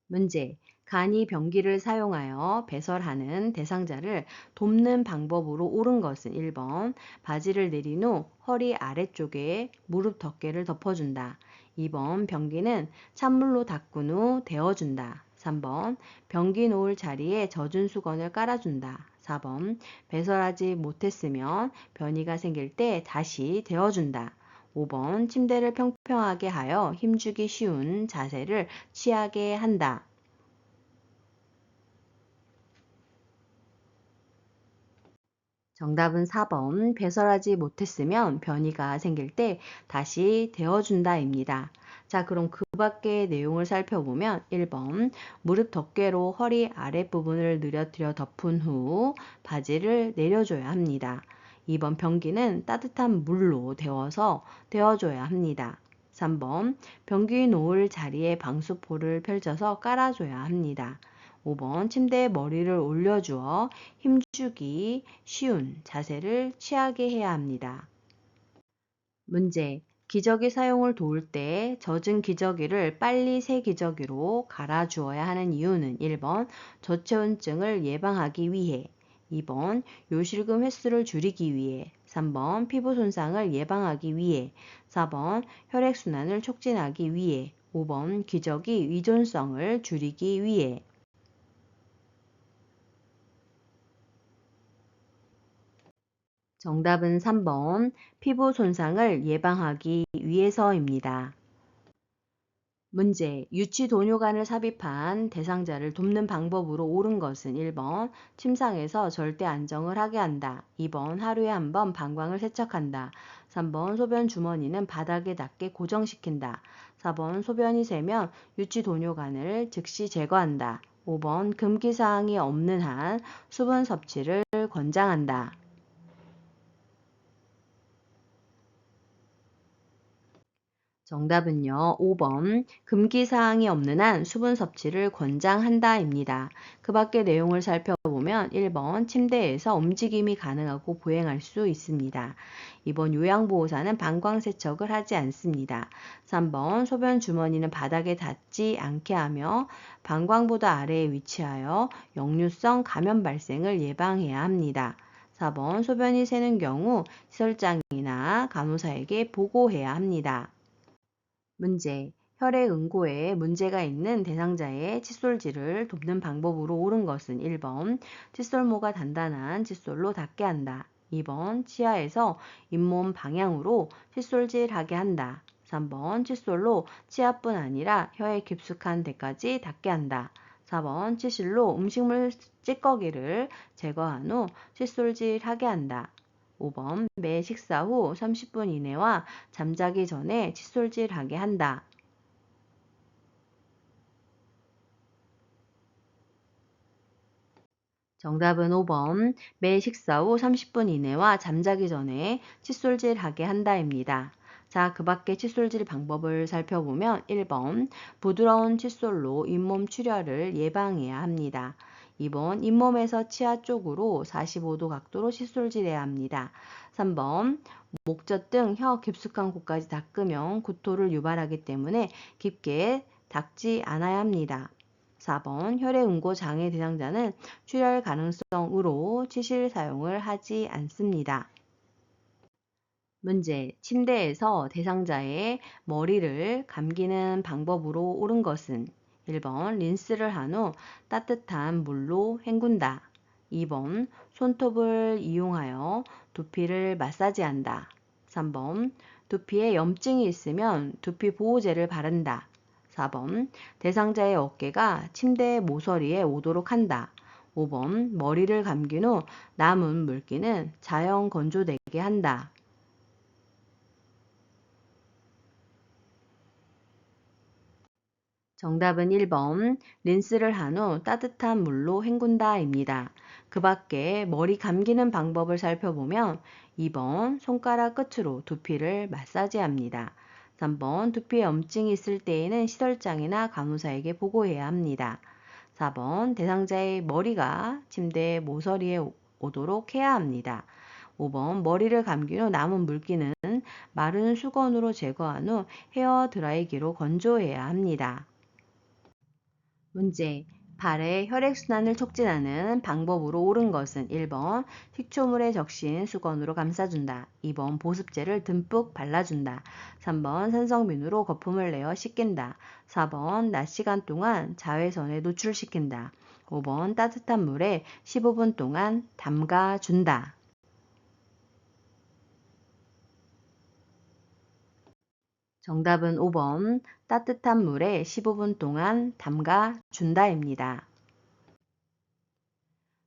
문제. 간이 변기를 사용하여 배설하는 대상자를 돕는 방법으로 옳은 것은 1번 바지를 내린 후 허리 아래쪽에 무릎 덮개를 덮어준다. 2번 변기는 찬물로 닦은 후 데워준다. 3번 변기 놓을 자리에 젖은 수건을 깔아준다. 4번 배설하지 못했으면 변이가 생길 때 다시 데워준다. 5번 침대를 평평하게 하여 힘주기 쉬운 자세를 취하게 한다. 정답은 4번 배설하지 못했으면 변이가 생길 때 다시 데워준다입니다. 자, 그럼 그 밖의 내용을 살펴보면 1번 무릎 덮개로 허리 아랫부분을 느려뜨려 덮은 후 바지를 내려줘야 합니다. 2번 변기는 따뜻한 물로 데워서 데워줘야 합니다. 3번 변기 놓을 자리에 방수포를 펼쳐서 깔아줘야 합니다. 5번 침대에 머리를 올려주어 힘주기 쉬운 자세를 취하게 해야 합니다. 문제. 기저귀 사용을 도울 때 젖은 기저귀를 빨리 새 기저귀로 갈아주어야 하는 이유는 1번 저체온증을 예방하기 위해, 2번 요실금 횟수를 줄이기 위해, 3번 피부 손상을 예방하기 위해, 4번 혈액순환을 촉진하기 위해, 5번 기저귀 위존성을 줄이기 위해. 정답은 3번 피부 손상을 예방하기 위해서입니다. 문제. 유치 도뇨관을 삽입한 대상자를 돕는 방법으로 옳은 것은 1번 침상에서 절대 안정을 하게 한다. 2번 하루에 한 번 방광을 세척한다. 3번 소변 주머니는 바닥에 닿게 고정시킨다. 4번 소변이 새면 유치 도뇨관을 즉시 제거한다. 5번 금기사항이 없는 한 수분 섭취를 권장한다. 정답은요, 5번. 금기사항이 없는 한 수분 섭취를 권장한다입니다. 그 밖의 내용을 살펴보면 1번 침대에서 움직임이 가능하고 보행할 수 있습니다. 2번 요양보호사는 방광세척을 하지 않습니다. 3번 소변 주머니는 바닥에 닿지 않게 하며 방광보다 아래에 위치하여 역류성 감염 발생을 예방해야 합니다. 4번 소변이 새는 경우 시설장이나 간호사에게 보고해야 합니다. 문제. 혈액 응고에 문제가 있는 대상자의 칫솔질을 돕는 방법으로 옳은 것은 1번 칫솔모가 단단한 칫솔로 닿게 한다. 2번 치아에서 잇몸 방향으로 칫솔질하게 한다. 3번 칫솔로 치아뿐 아니라 혀에 깊숙한 데까지 닿게 한다. 4번 치실로 음식물 찌꺼기를 제거한 후 칫솔질하게 한다. 5번 매 식사 후 30분 이내와 잠자기 전에 칫솔질하게 한다. 정답은 5번 매 식사 후 30분 이내와 잠자기 전에 칫솔질하게 한다입니다. 자, 그 밖에 칫솔질 방법을 살펴보면 1번 부드러운 칫솔로 잇몸 출혈을 예방해야 합니다. 2번 잇몸에서 치아 쪽으로 45도 각도로 칫솔질해야 합니다. 3번 목젖 등 혀 깊숙한 곳까지 닦으면 구토를 유발하기 때문에 깊게 닦지 않아야 합니다. 4번 혈액응고 장애 대상자는 출혈 가능성으로 치실 사용을 하지 않습니다. 문제. 침대에서 대상자의 머리를 감기는 방법으로 옳은 것은 1번 린스를 한 후 따뜻한 물로 헹군다. 2번 손톱을 이용하여 두피를 마사지한다. 3번 두피에 염증이 있으면 두피 보호제를 바른다. 4번 대상자의 어깨가 침대 모서리에 오도록 한다. 5번 머리를 감긴 후 남은 물기는 자연 건조되게 한다. 정답은 1번 린스를 한 후 따뜻한 물로 헹군다입니다. 그 밖에 머리 감기는 방법을 살펴보면 2번 손가락 끝으로 두피를 마사지합니다. 3번 두피에 염증이 있을 때에는 시설장이나 간호사에게 보고해야 합니다. 4번 대상자의 머리가 침대 모서리에 오도록 해야 합니다. 5번 머리를 감긴 후 남은 물기는 마른 수건으로 제거한 후 헤어 드라이기로 건조해야 합니다. 문제. 발의 혈액순환을 촉진하는 방법으로 옳은 것은 1번 식초물에 적신 수건으로 감싸준다. 2번 보습제를 듬뿍 발라준다. 3번 산성비누로 거품을 내어 씻긴다. 4번 낮 시간 동안 자외선에 노출시킨다. 5번 따뜻한 물에 15분 동안 담가준다. 정답은 5번 따뜻한 물에 15분 동안 담가준다입니다.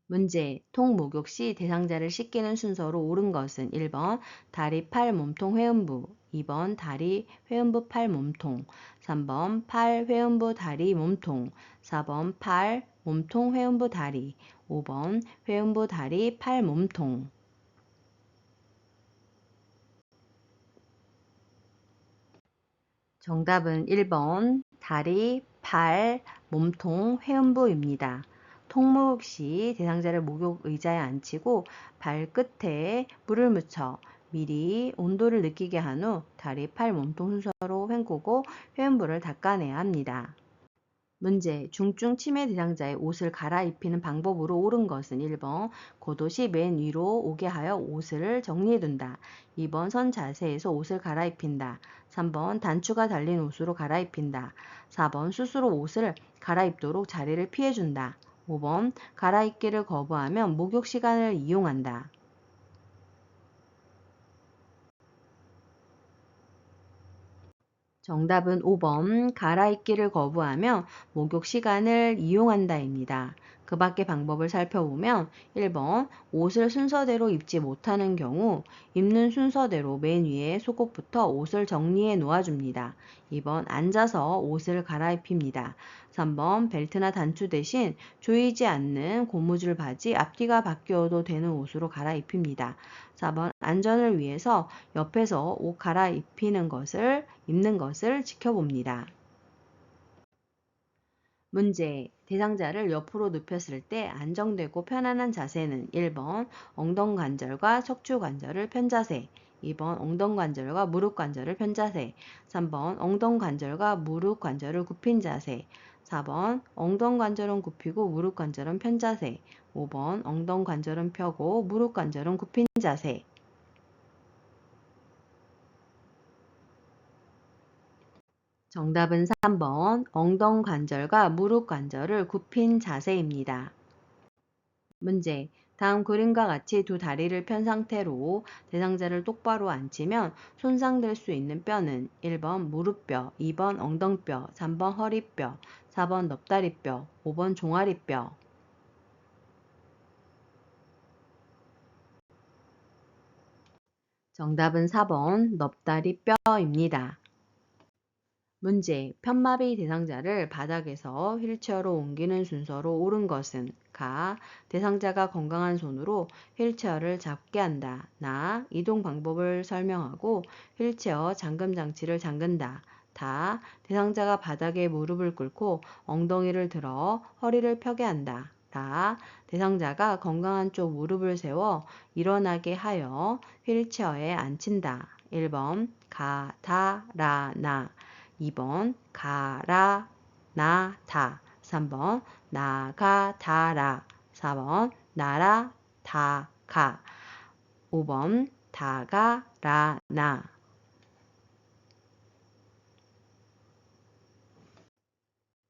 문제. 통 목욕 시 대상자를 씻기는 순서로 옳은 것은 1번 다리 팔 몸통 회음부, 2번 다리 회음부 팔 몸통, 3번 팔 회음부 다리 몸통, 4번 팔 몸통 회음부 다리, 5번 회음부 다리 팔 몸통. 정답은 1번 다리, 팔, 몸통, 회음부입니다. 통목욕 시 대상자를 목욕 의자에 앉히고 발끝에 물을 묻혀 미리 온도를 느끼게 한 후 다리, 팔, 몸통 순서로 헹구고 회음부를 닦아내야 합니다. 문제. 중증 치매 대상자의 옷을 갈아입히는 방법으로 옳은 것은 1번 겉옷이 맨 위로 오게 하여 옷을 정리해둔다. 2번 선 자세에서 옷을 갈아입힌다. 3번 단추가 달린 옷으로 갈아입힌다. 4번 스스로 옷을 갈아입도록 자리를 피해준다. 5번 갈아입기를 거부하면 목욕 시간을 이용한다. 정답은 5번 갈아입기를 거부하며 목욕 시간을 이용한다입니다. 그 밖의 방법을 살펴보면 1번 옷을 순서대로 입지 못하는 경우 입는 순서대로 맨 위에 속옷부터 옷을 정리해 놓아줍니다. 2번 앉아서 옷을 갈아입힙니다. 3번 벨트나 단추 대신 조이지 않는 고무줄 바지 앞뒤가 바뀌어도 되는 옷으로 갈아입힙니다. 4번 안전을 위해서 옆에서 옷 입는 것을 지켜봅니다. 문제. 대상자를 옆으로 눕혔을 때 안정되고 편안한 자세는 1번 엉덩관절과 척추관절을 편 자세, 2번 엉덩관절과 무릎관절을 편 자세, 3번 엉덩관절과 무릎관절을 굽힌 자세, 4번 엉덩관절은 굽히고 무릎관절은 편 자세, 5번 엉덩관절은 펴고 무릎관절은 굽힌 자세. 정답은 3번 엉덩관절과 무릎관절을 굽힌 자세입니다. 문제. 다음 그림과 같이 두 다리를 편 상태로 대상자를 똑바로 앉히면 손상될 수 있는 뼈는 1번 무릎뼈, 2번 엉덩뼈, 3번 허리뼈, 4번 넙다리뼈, 5번 종아리뼈. 정답은 4번 넙다리뼈입니다. 문제. 편마비 대상자를 바닥에서 휠체어로 옮기는 순서로 옳은 것은 가. 대상자가 건강한 손으로 휠체어를 잡게 한다. 나. 이동 방법을 설명하고 휠체어 잠금 장치를 잠근다. 다. 대상자가 바닥에 무릎을 꿇고 엉덩이를 들어 허리를 펴게 한다. 다. 대상자가 건강한 쪽 무릎을 세워 일어나게 하여 휠체어에 앉힌다. 1번 가, 다, 라, 나. 2번 가라 나 다 3번 나가 다라 4번 나라 다가 5번 다가라 나.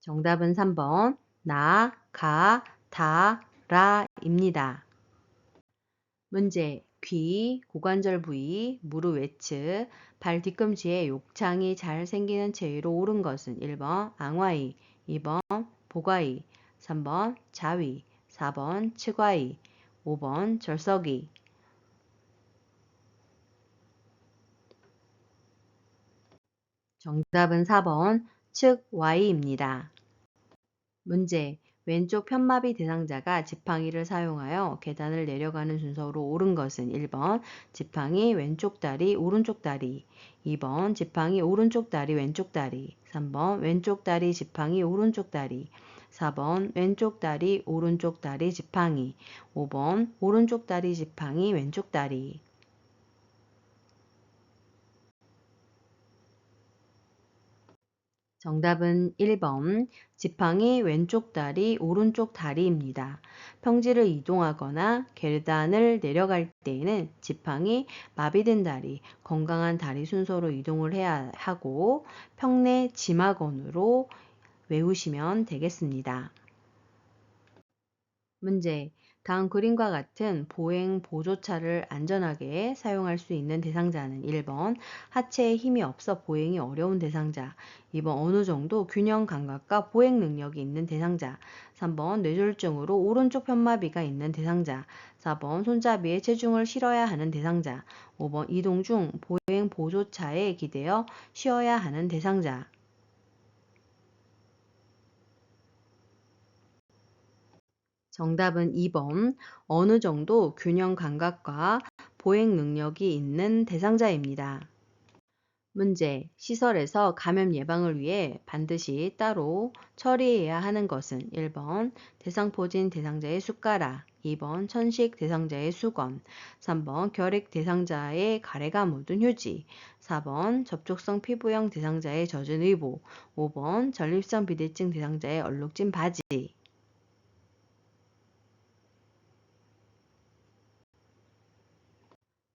정답은 3번 나가 다라입니다. 문제. 귀, 고관절 부위, 무릎 외측, 발 뒤꿈치에 욕창이 잘 생기는 체위로 옳은 것은 1번 앙와이, 2번 보가이, 3번 자위, 4번 츠과이, 5번 절석이. 정답은 4번 츠와이입니다. 문제. 왼쪽 편마비 대상자가 지팡이를 사용하여 계단을 내려가는 순서로 옳은 것은 1번 지팡이 왼쪽 다리 오른쪽 다리, 2번 지팡이 오른쪽 다리 왼쪽 다리, 3번 왼쪽 다리 지팡이 오른쪽 다리, 4번 왼쪽 다리 오른쪽 다리 지팡이, 5번 오른쪽 다리 지팡이 왼쪽 다리. 정답은 1번 지팡이 왼쪽 다리 오른쪽 다리입니다. 평지를 이동하거나 계단을 내려갈 때에는 지팡이 마비된 다리, 건강한 다리 순서로 이동을 해야 하고 평내 지마건으로 외우시면 되겠습니다. 문제. 다음 그림과 같은 보행 보조차를 안전하게 사용할 수 있는 대상자는 1번 하체에 힘이 없어 보행이 어려운 대상자, 2번 어느 정도 균형 감각과 보행 능력이 있는 대상자, 3번 뇌졸중으로 오른쪽 편마비가 있는 대상자, 4번 손잡이에 체중을 실어야 하는 대상자, 5번 이동 중 보행 보조차에 기대어 쉬어야 하는 대상자. 정답은 2번 어느 정도 균형 감각과 보행 능력이 있는 대상자입니다. 문제. 시설에서 감염 예방을 위해 반드시 따로 처리해야 하는 것은 1번 대상포진 대상자의 숟가락, 2번 천식 대상자의 수건, 3번 결핵 대상자의 가래가 묻은 휴지, 4번 접촉성 피부형 대상자의 젖은 의복, 5번 전립선 비대증 대상자의 얼룩진 바지.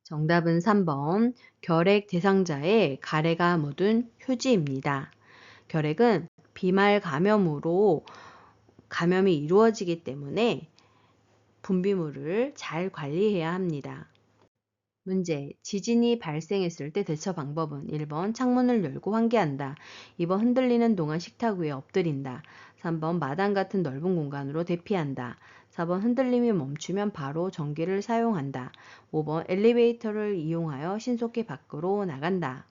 정답은 3번 결핵 대상자의 가래가 묻은 휴지입니다. 결핵은 비말 감염으로 감염이 이루어지기 때문에 분비물을 잘 관리해야 합니다. 문제. 지진이 발생했을 때 대처 방법은 1번 창문을 열고 환기한다. 2번 흔들리는 동안 식탁 위에 엎드린다. 3번 마당 같은 넓은 공간으로 대피한다. 4번 흔들림이 멈추면 바로 전기를 사용한다. 5번 엘리베이터를 이용하여 신속히 밖으로 나간다.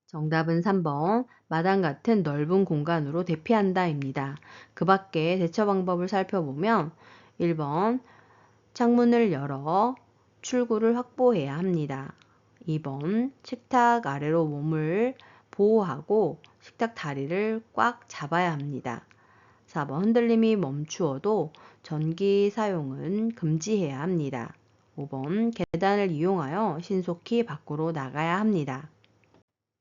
정답은 3번 마당 같은 넓은 공간으로 대피한다입니다. 그 밖에 대처 방법을 살펴보면 1번 창문을 열어 출구를 확보해야 합니다. 2번 식탁 아래로 몸을 보호하고 식탁 다리를 꽉 잡아야 합니다. 4번 흔들림이 멈추어도 전기 사용은 금지해야 합니다. 5번 계단을 이용하여 신속히 밖으로 나가야 합니다.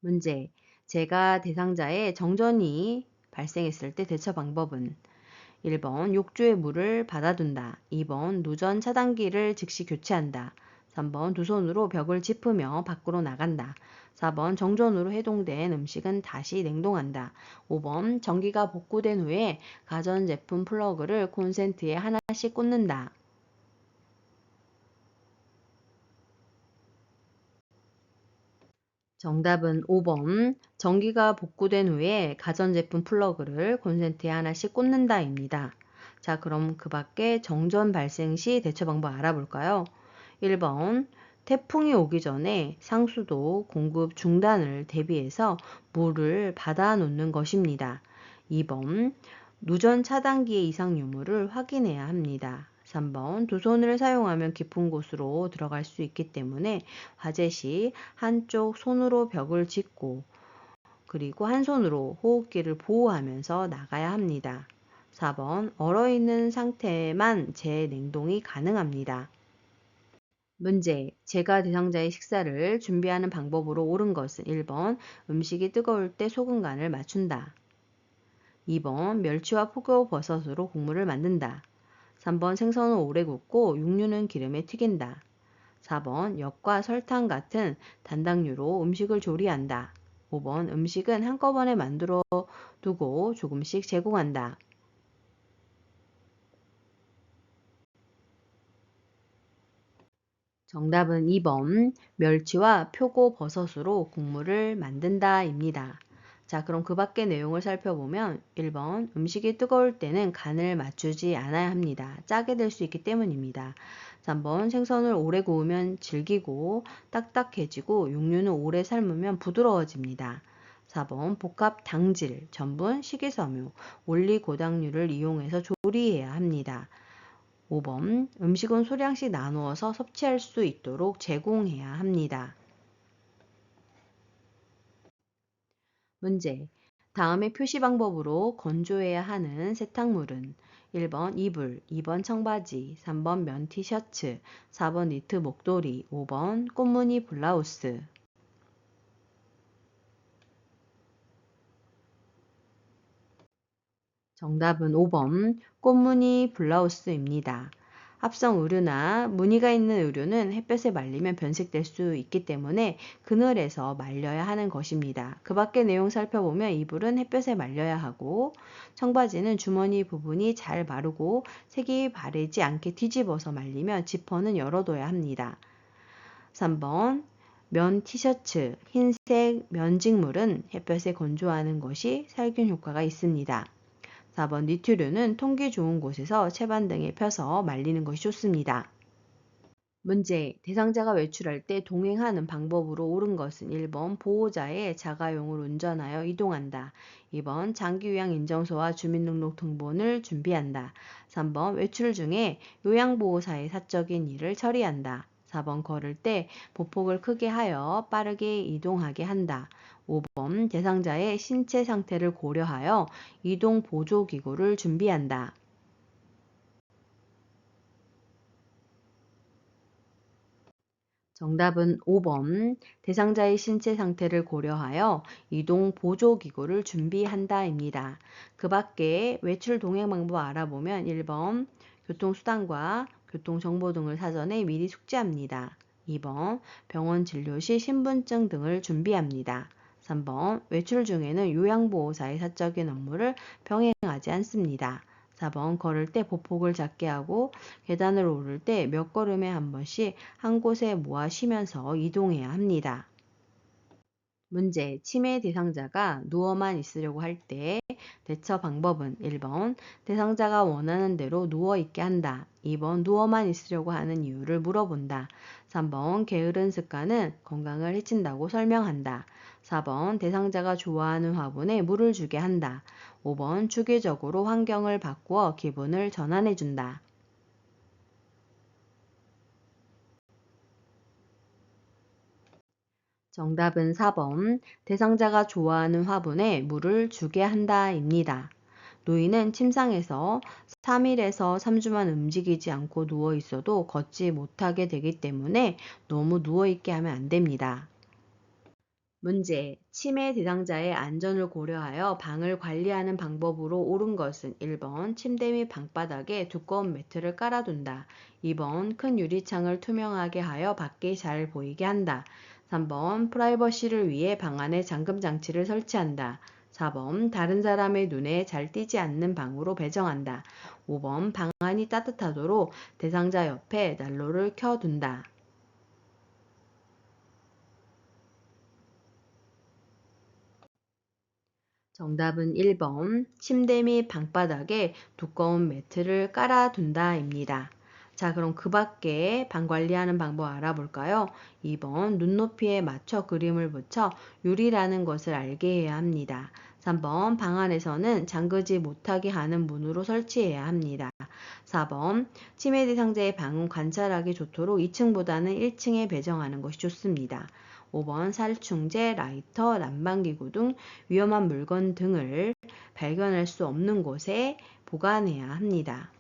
문제. 재가 대상자의 정전이 발생했을 때 대처 방법은 1번 욕조에 물을 받아둔다. 2번 누전 차단기를 즉시 교체한다. 3번 두 손으로 벽을 짚으며 밖으로 나간다. 4번 정전으로 해동된 음식은 다시 냉동한다. 5번 전기가 복구된 후에 가전제품 플러그를 콘센트에 하나씩 꽂는다. 정답은 5번 전기가 복구된 후에 가전제품 플러그를 콘센트에 하나씩 꽂는다입니다. 자, 그럼 그 밖에 정전 발생 시 대처 방법 알아볼까요? 1번 태풍이 오기 전에 상수도 공급 중단을 대비해서 물을 받아 놓는 것입니다. 2번 누전 차단기의 이상 유무를 확인해야 합니다. 3번 두 손을 사용하면 깊은 곳으로 들어갈 수 있기 때문에 화재 시 한쪽 손으로 벽을 짚고 그리고 한 손으로 호흡기를 보호하면서 나가야 합니다. 4번 얼어있는 상태만 재냉동이 가능합니다. 문제. 재가 대상자의 식사를 준비하는 방법으로 옳은 것은 1번 음식이 뜨거울 때 소금 간을 맞춘다. 2번 멸치와 표고버섯으로 국물을 만든다. 3번 생선은 오래 굽고 육류는 기름에 튀긴다. 4번 엿과 설탕 같은 단당류로 음식을 조리한다. 5번 음식은 한꺼번에 만들어 두고 조금씩 제공한다. 정답은 2번 멸치와 표고버섯으로 국물을 만든다입니다. 자, 그럼 그 밖의 내용을 살펴보면 1번 음식이 뜨거울 때는 간을 맞추지 않아야 합니다. 짜게 될 수 있기 때문입니다. 3번 생선을 오래 구우면 질기고 딱딱해지고 육류는 오래 삶으면 부드러워집니다. 4번 복합 당질, 전분, 식이섬유, 올리고당류를 이용해서 조리해야 합니다. 5번 음식은 소량씩 나누어서 섭취할 수 있도록 제공해야 합니다. 문제. 다음의 표시 방법으로 건조해야 하는 세탁물은 1번 이불, 2번 청바지, 3번 면 티셔츠, 4번 니트 목도리, 5번 꽃무늬 블라우스. 정답은 5번 꽃무늬 블라우스입니다. 합성 의류나 무늬가 있는 의류는 햇볕에 말리면 변색될 수 있기 때문에 그늘에서 말려야 하는 것입니다. 그 밖의 내용 살펴보면 이불은 햇볕에 말려야 하고 청바지는 주머니 부분이 잘 마르고 색이 바르지 않게 뒤집어서 말리면 지퍼는 열어둬야 합니다. 3번 면 티셔츠, 흰색 면직물은 햇볕에 건조하는 것이 살균 효과가 있습니다. 4번 니트류는 통기 좋은 곳에서 채반 등에 펴서 말리는 것이 좋습니다. 문제. 대상자가 외출할 때 동행하는 방법으로 옳은 것은 1번 보호자의 자가용을 운전하여 이동한다. 2번 장기요양 인정서와 주민등록등본을 준비한다. 3번 외출 중에 요양보호사의 사적인 일을 처리한다. 4번 걸을 때 보폭을 크게 하여 빠르게 이동하게 한다. 5번 대상자의 신체 상태를 고려하여 이동 보조기구를 준비한다. 정답은 5번 대상자의 신체 상태를 고려하여 이동 보조기구를 준비한다입니다. 그 밖에 외출 동행 방법 알아보면 1번 교통수단과 교통정보 등을 사전에 미리 숙지합니다. 2번 병원 진료 시 신분증 등을 준비합니다. 3번 외출 중에는 요양보호사의 사적인 업무를 병행하지 않습니다. 4번 걸을 때 보폭을 작게 하고 계단을 오를 때 몇 걸음에 한 번씩 한 곳에 모아 쉬면서 이동해야 합니다. 문제, 치매 대상자가 누워만 있으려고 할 때 대처 방법은 1번 대상자가 원하는 대로 누워 있게 한다. 2번 누워만 있으려고 하는 이유를 물어본다. 3번 게으른 습관은 건강을 해친다고 설명한다. 4번 대상자가 좋아하는 화분에 물을 주게 한다. 5번 주기적으로 환경을 바꾸어 기분을 전환해 준다. 정답은 4번 대상자가 좋아하는 화분에 물을 주게 한다입니다. 노인은 침상에서 3일에서 3주만 움직이지 않고 누워 있어도 걷지 못하게 되기 때문에 너무 누워 있게 하면 안 됩니다. 문제, 치매 대상자의 안전을 고려하여 방을 관리하는 방법으로 옳은 것은 1번 침대 및 방바닥에 두꺼운 매트를 깔아둔다. 2번 큰 유리창을 투명하게 하여 밖이 잘 보이게 한다. 3번 프라이버시를 위해 방 안에 잠금 장치를 설치한다. 4번 다른 사람의 눈에 잘 띄지 않는 방으로 배정한다. 5번 방 안이 따뜻하도록 대상자 옆에 난로를 켜둔다. 정답은 1번 침대 및 방바닥에 두꺼운 매트를 깔아둔다입니다. 자, 그럼 그 밖에 방 관리하는 방법 알아볼까요? 2번 눈높이에 맞춰 그림을 붙여 유리라는 것을 알게 해야 합니다. 3번 방 안에서는 잠그지 못하게 하는 문으로 설치해야 합니다. 4번 치매 대상자의 방은 관찰하기 좋도록 2층보다는 1층에 배정하는 것이 좋습니다. 5번 살충제, 라이터, 난방기구 등 위험한 물건 등을 발견할 수 없는 곳에 보관해야 합니다.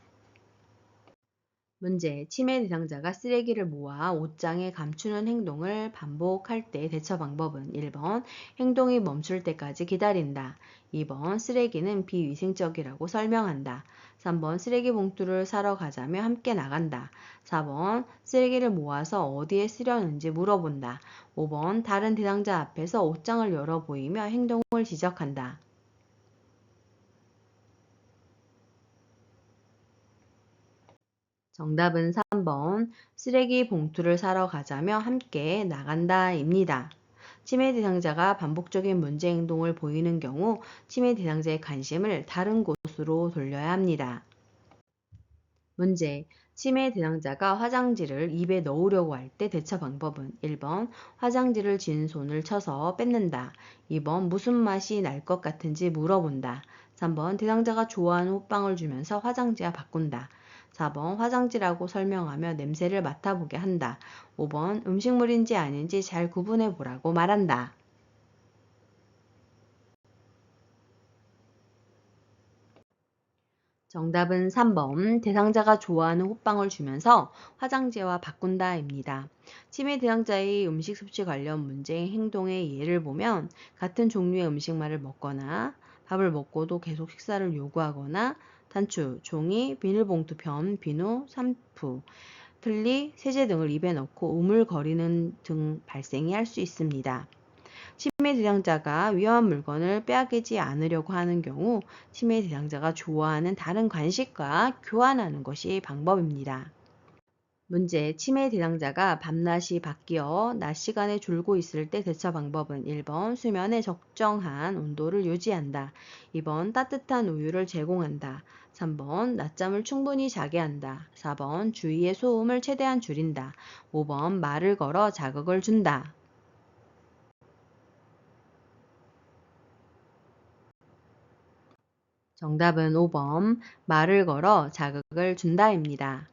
문제, 치매 대상자가 쓰레기를 모아 옷장에 감추는 행동을 반복할 때 대처 방법은 1번 행동이 멈출 때까지 기다린다. 2번 쓰레기는 비위생적이라고 설명한다. 3번 쓰레기 봉투를 사러 가자며 함께 나간다. 4번 쓰레기를 모아서 어디에 쓰려는지 물어본다. 5번 다른 대상자 앞에서 옷장을 열어 보이며 행동을 지적한다. 정답은 3번 쓰레기 봉투를 사러 가자며 함께 나간다입니다. 치매 대상자가 반복적인 문제 행동을 보이는 경우 치매 대상자의 관심을 다른 곳으로 돌려야 합니다. 문제, 치매 대상자가 화장지를 입에 넣으려고 할 때 대처 방법은 1번 화장지를 쥔 손을 쳐서 뺏는다. 2번 무슨 맛이 날 것 같은지 물어본다. 3번 대상자가 좋아하는 호빵을 주면서 화장지와 바꾼다. 4번 화장지라고 설명하며 냄새를 맡아보게 한다. 5번 음식물인지 아닌지 잘 구분해 보라고 말한다. 정답은 3번 대상자가 좋아하는 호빵을 주면서 화장지와 바꾼다입니다. 치매 대상자의 음식 섭취 관련 문제 행동의 예를 보면 같은 종류의 음식만을 먹거나 밥을 먹고도 계속 식사를 요구하거나 단추, 종이, 비닐봉투 편, 비누, 샴푸, 틀니, 세제 등을 입에 넣고 우물거리는 등 발생이 할 수 있습니다. 치매 대상자가 위험한 물건을 빼앗기지 않으려고 하는 경우 치매 대상자가 좋아하는 다른 간식과 교환하는 것이 방법입니다. 문제, 치매 대상자가 밤낮이 바뀌어 낮 시간에 졸고 있을 때 대처 방법은 1번 수면의 적정한 온도를 유지한다. 2번 따뜻한 우유를 제공한다. 3번 낮잠을 충분히 자게 한다. 4번 주위의 소음을 최대한 줄인다. 5번 말을 걸어 자극을 준다. 정답은 5번 말을 걸어 자극을 준다입니다.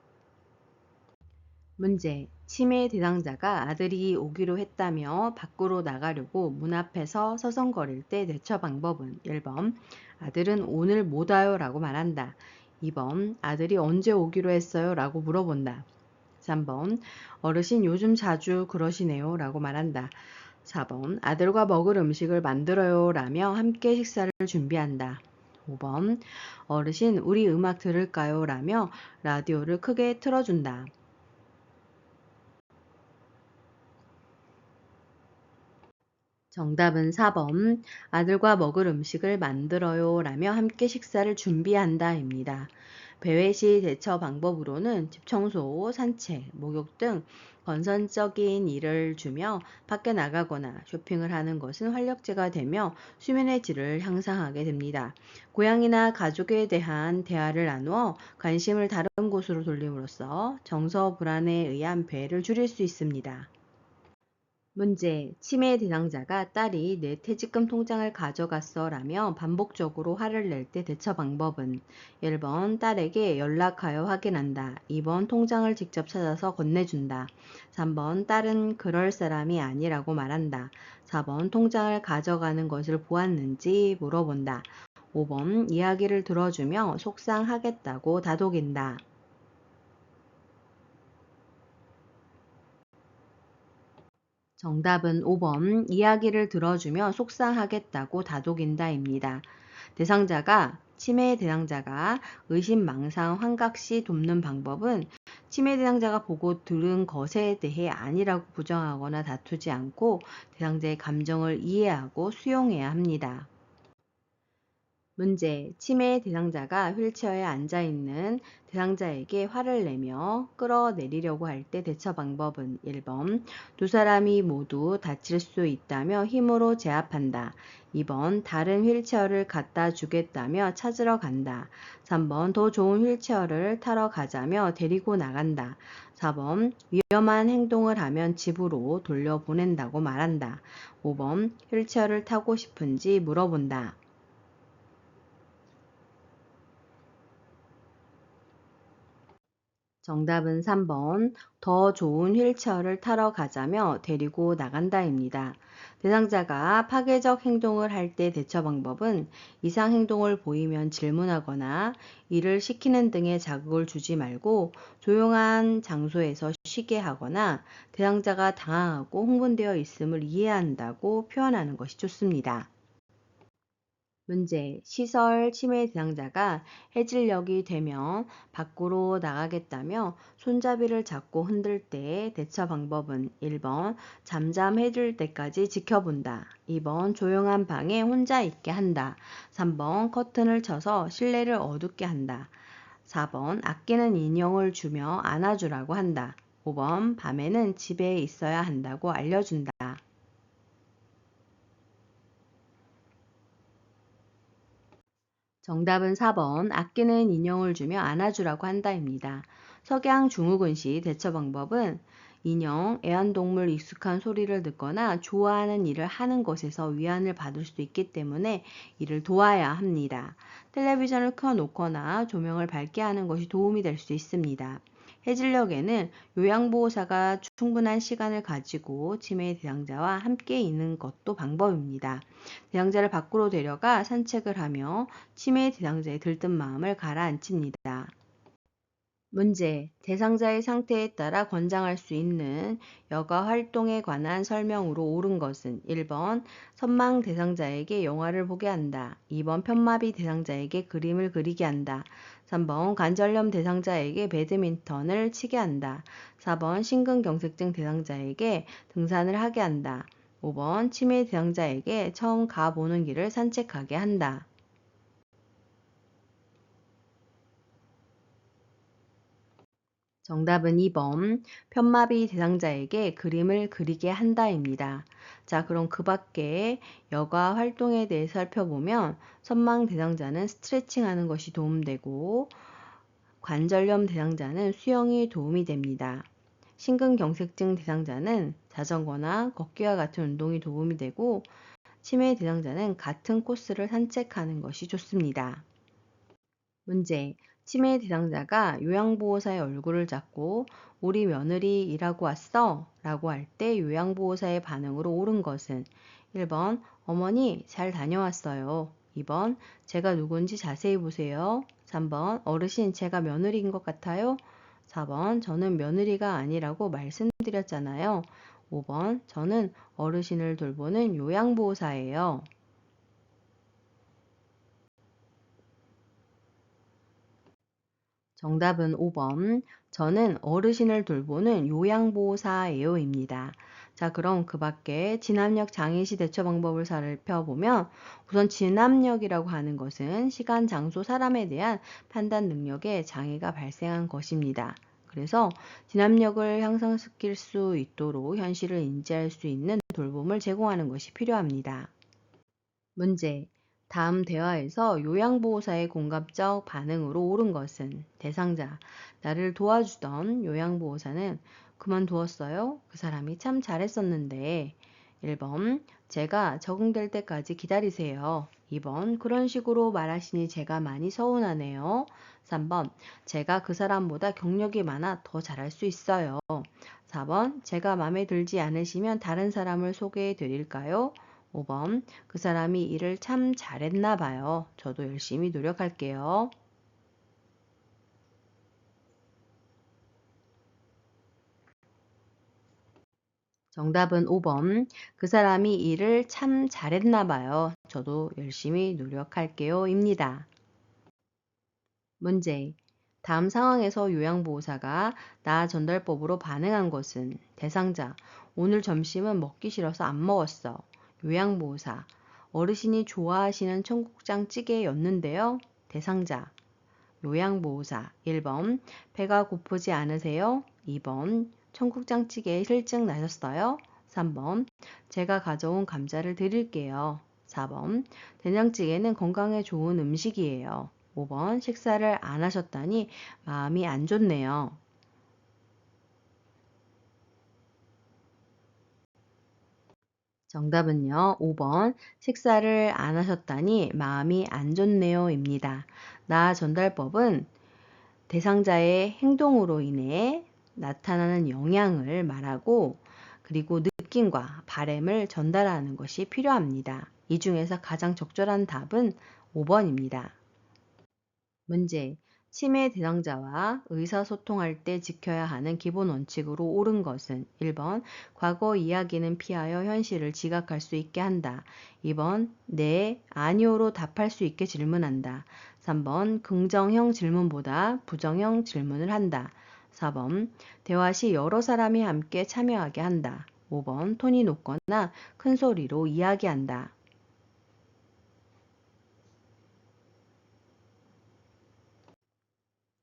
문제, 치매 대상자가 아들이 오기로 했다며 밖으로 나가려고 문 앞에서 서성거릴 때 대처 방법은 1번 아들은 오늘 못 와요 라고 말한다. 2번 아들이 언제 오기로 했어요 라고 물어본다. 3번 어르신 요즘 자주 그러시네요 라고 말한다. 4번 아들과 먹을 음식을 만들어요 라며 함께 식사를 준비한다. 5번 어르신 우리 음악 들을까요? 라며 라디오를 크게 틀어준다. 정답은 4번. 아들과 먹을 음식을 만들어요 라며 함께 식사를 준비한다입니다. 배회 시 대처 방법으로는 집 청소, 산책, 목욕 등 건설적인 일을 주며 밖에 나가거나 쇼핑을 하는 것은 활력제가 되며 수면의 질을 향상하게 됩니다. 고양이나 가족에 대한 대화를 나누어 관심을 다른 곳으로 돌림으로써 정서 불안에 의한 배회를 줄일 수 있습니다. 문제. 치매 대상자가 딸이 내 퇴직금 통장을 가져갔어 라며 반복적으로 화를 낼 때 대처 방법은 1번 딸에게 연락하여 확인한다. 2번 통장을 직접 찾아서 건네준다. 3번 딸은 그럴 사람이 아니라고 말한다. 4번 통장을 가져가는 것을 보았는지 물어본다. 5번 이야기를 들어주며 속상하겠다고 다독인다. 정답은 5번 이야기를 들어주며 속상하겠다고 다독인다입니다. 치매 대상자가 의심, 망상, 환각 시 돕는 방법은 치매 대상자가 보고 들은 것에 대해 아니라고 부정하거나 다투지 않고 대상자의 감정을 이해하고 수용해야 합니다. 문제. 치매 대상자가 휠체어에 앉아 있는 대상자에게 화를 내며 끌어내리려고 할 때 대처 방법은 1번. 두 사람이 모두 다칠 수 있다며 힘으로 제압한다. 2번. 다른 휠체어를 갖다 주겠다며 찾으러 간다. 3번. 더 좋은 휠체어를 타러 가자며 데리고 나간다. 4번. 위험한 행동을 하면 집으로 돌려보낸다고 말한다. 5번. 휠체어를 타고 싶은지 물어본다. 정답은 3번. 더 좋은 휠체어를 타러 가자며 데리고 나간다입니다. 대상자가 파괴적 행동을 할 때 대처 방법은 이상 행동을 보이면 질문하거나 일을 시키는 등의 자극을 주지 말고 조용한 장소에서 쉬게 하거나 대상자가 당황하고 흥분되어 있음을 이해한다고 표현하는 것이 좋습니다. 문제. 시설 치매 대상자가 해질녘이 되면 밖으로 나가겠다며 손잡이를 잡고 흔들 때 대처 방법은 1번 잠잠해질 때까지 지켜본다. 2번 조용한 방에 혼자 있게 한다. 3번 커튼을 쳐서 실내를 어둡게 한다. 4번 아끼는 인형을 주며 안아주라고 한다. 5번 밤에는 집에 있어야 한다고 알려준다. 정답은 4번 아끼는 인형을 주며 안아주라고 한다입니다. 석양 증후군 시 대처 방법은 인형, 애완동물 익숙한 소리를 듣거나 좋아하는 일을 하는 것에서 위안을 받을 수 있기 때문에 이를 도와야 합니다. 텔레비전을 켜놓거나 조명을 밝게 하는 것이 도움이 될 수 있습니다. 해질녘에는 요양보호사가 충분한 시간을 가지고 치매 대상자와 함께 있는 것도 방법입니다. 대상자를 밖으로 데려가 산책을 하며 치매 대상자의 들뜬 마음을 가라앉힙니다. 문제. 대상자의 상태에 따라 권장할 수 있는 여가 활동에 관한 설명으로 옳은 것은 1번 선망 대상자에게 영화를 보게 한다. 2번 편마비 대상자에게 그림을 그리게 한다. 3번 관절염 대상자에게 배드민턴을 치게 한다. 4번 심근경색증 대상자에게 등산을 하게 한다. 5번 치매 대상자에게 처음 가보는 길을 산책하게 한다. 정답은 2번. 편마비 대상자에게 그림을 그리게 한다입니다. 자, 그럼 그 밖에 여가 활동에 대해 살펴보면 선망 대상자는 스트레칭 하는 것이 도움되고 관절염 대상자는 수영이 도움이 됩니다. 심근경색증 대상자는 자전거나 걷기와 같은 운동이 도움이 되고 치매 대상자는 같은 코스를 산책하는 것이 좋습니다. 문제. 치매 대상자가 요양보호사의 얼굴을 잡고 우리 며느리 일하고 왔어? 라고 할 때 요양보호사의 반응으로 옳은 것은 1번 어머니 잘 다녀왔어요. 2번 제가 누군지 자세히 보세요. 3번 어르신 제가 며느리인 것 같아요. 4번 저는 며느리가 아니라고 말씀드렸잖아요. 5번 저는 어르신을 돌보는 요양보호사예요. 정답은 5번. 저는 어르신을 돌보는 요양보호사예요입니다. 자, 그럼 그 밖에 진압력 장애시 대처 방법을 살펴보면 우선 진압력이라고 하는 것은 시간, 장소, 사람에 대한 판단 능력에 장애가 발생한 것입니다. 그래서 진압력을 향상시킬 수 있도록 현실을 인지할 수 있는 돌봄을 제공하는 것이 필요합니다. 문제. 다음 대화에서 요양보호사의 공감적 반응으로 옳은 것은 대상자. 나를 도와주던 요양보호사는 그만두었어요. 그 사람이 참 잘했었는데. 1번. 제가 적응될 때까지 기다리세요. 2번. 그런 식으로 말하시니 제가 많이 서운하네요. 3번. 제가 그 사람보다 경력이 많아 더 잘할 수 있어요. 4번. 제가 마음에 들지 않으시면 다른 사람을 소개해 드릴까요? 5번. 그 사람이 일을 참 잘했나 봐요. 저도 열심히 노력할게요. 정답은 5번. 그 사람이 일을 참 잘했나 봐요. 저도 열심히 노력할게요. 입니다. 문제. 다음 상황에서 요양보호사가 나 전달법으로 반응한 것은 대상자. 오늘 점심은 먹기 싫어서 안 먹었어. 요양보호사. 어르신이 좋아하시는 청국장 찌개였는데요. 대상자. 요양보호사 1번 배가 고프지 않으세요? 2번 청국장찌개에 실증 나셨어요? 3번 제가 가져온 감자를 드릴게요. 4번 된장찌개는 건강에 좋은 음식이에요. 5번 식사를 안 하셨다니 마음이 안 좋네요. 정답은요. 5번 식사를 안 하셨다니 마음이 안 좋네요입니다. 나 전달법은 대상자의 행동으로 인해 나타나는 영향을 말하고 그리고 느낌과 바램을 전달하는 것이 필요합니다. 이 중에서 가장 적절한 답은 5번입니다. 문제. 치매 대상자와 의사소통할 때 지켜야 하는 기본 원칙으로 옳은 것은 1번 과거 이야기는 피하여 현실을 지각할 수 있게 한다. 2번 네, 아니오로 답할 수 있게 질문한다. 3번 긍정형 질문보다 부정형 질문을 한다. 4번 대화 시 여러 사람이 함께 참여하게 한다. 5번 톤이 높거나 큰 소리로 이야기한다.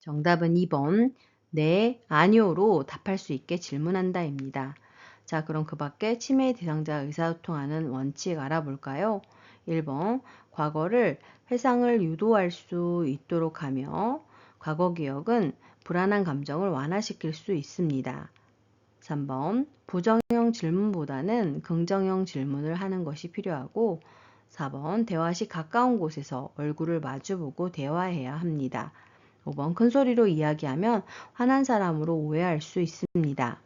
정답은 2번 네, 아니오로 답할 수 있게 질문한다입니다. 자, 그럼 그 밖에 치매 대상자 의사소통하는 원칙 알아볼까요? 1번 과거를 회상을 유도할 수 있도록 하며 과거 기억은 불안한 감정을 완화시킬 수 있습니다. 3번 부정형 질문보다는 긍정형 질문을 하는 것이 필요하고 4번 대화 시 가까운 곳에서 얼굴을 마주보고 대화해야 합니다. 5번 큰 소리로 이야기하면 화난 사람으로 오해할 수 있습니다.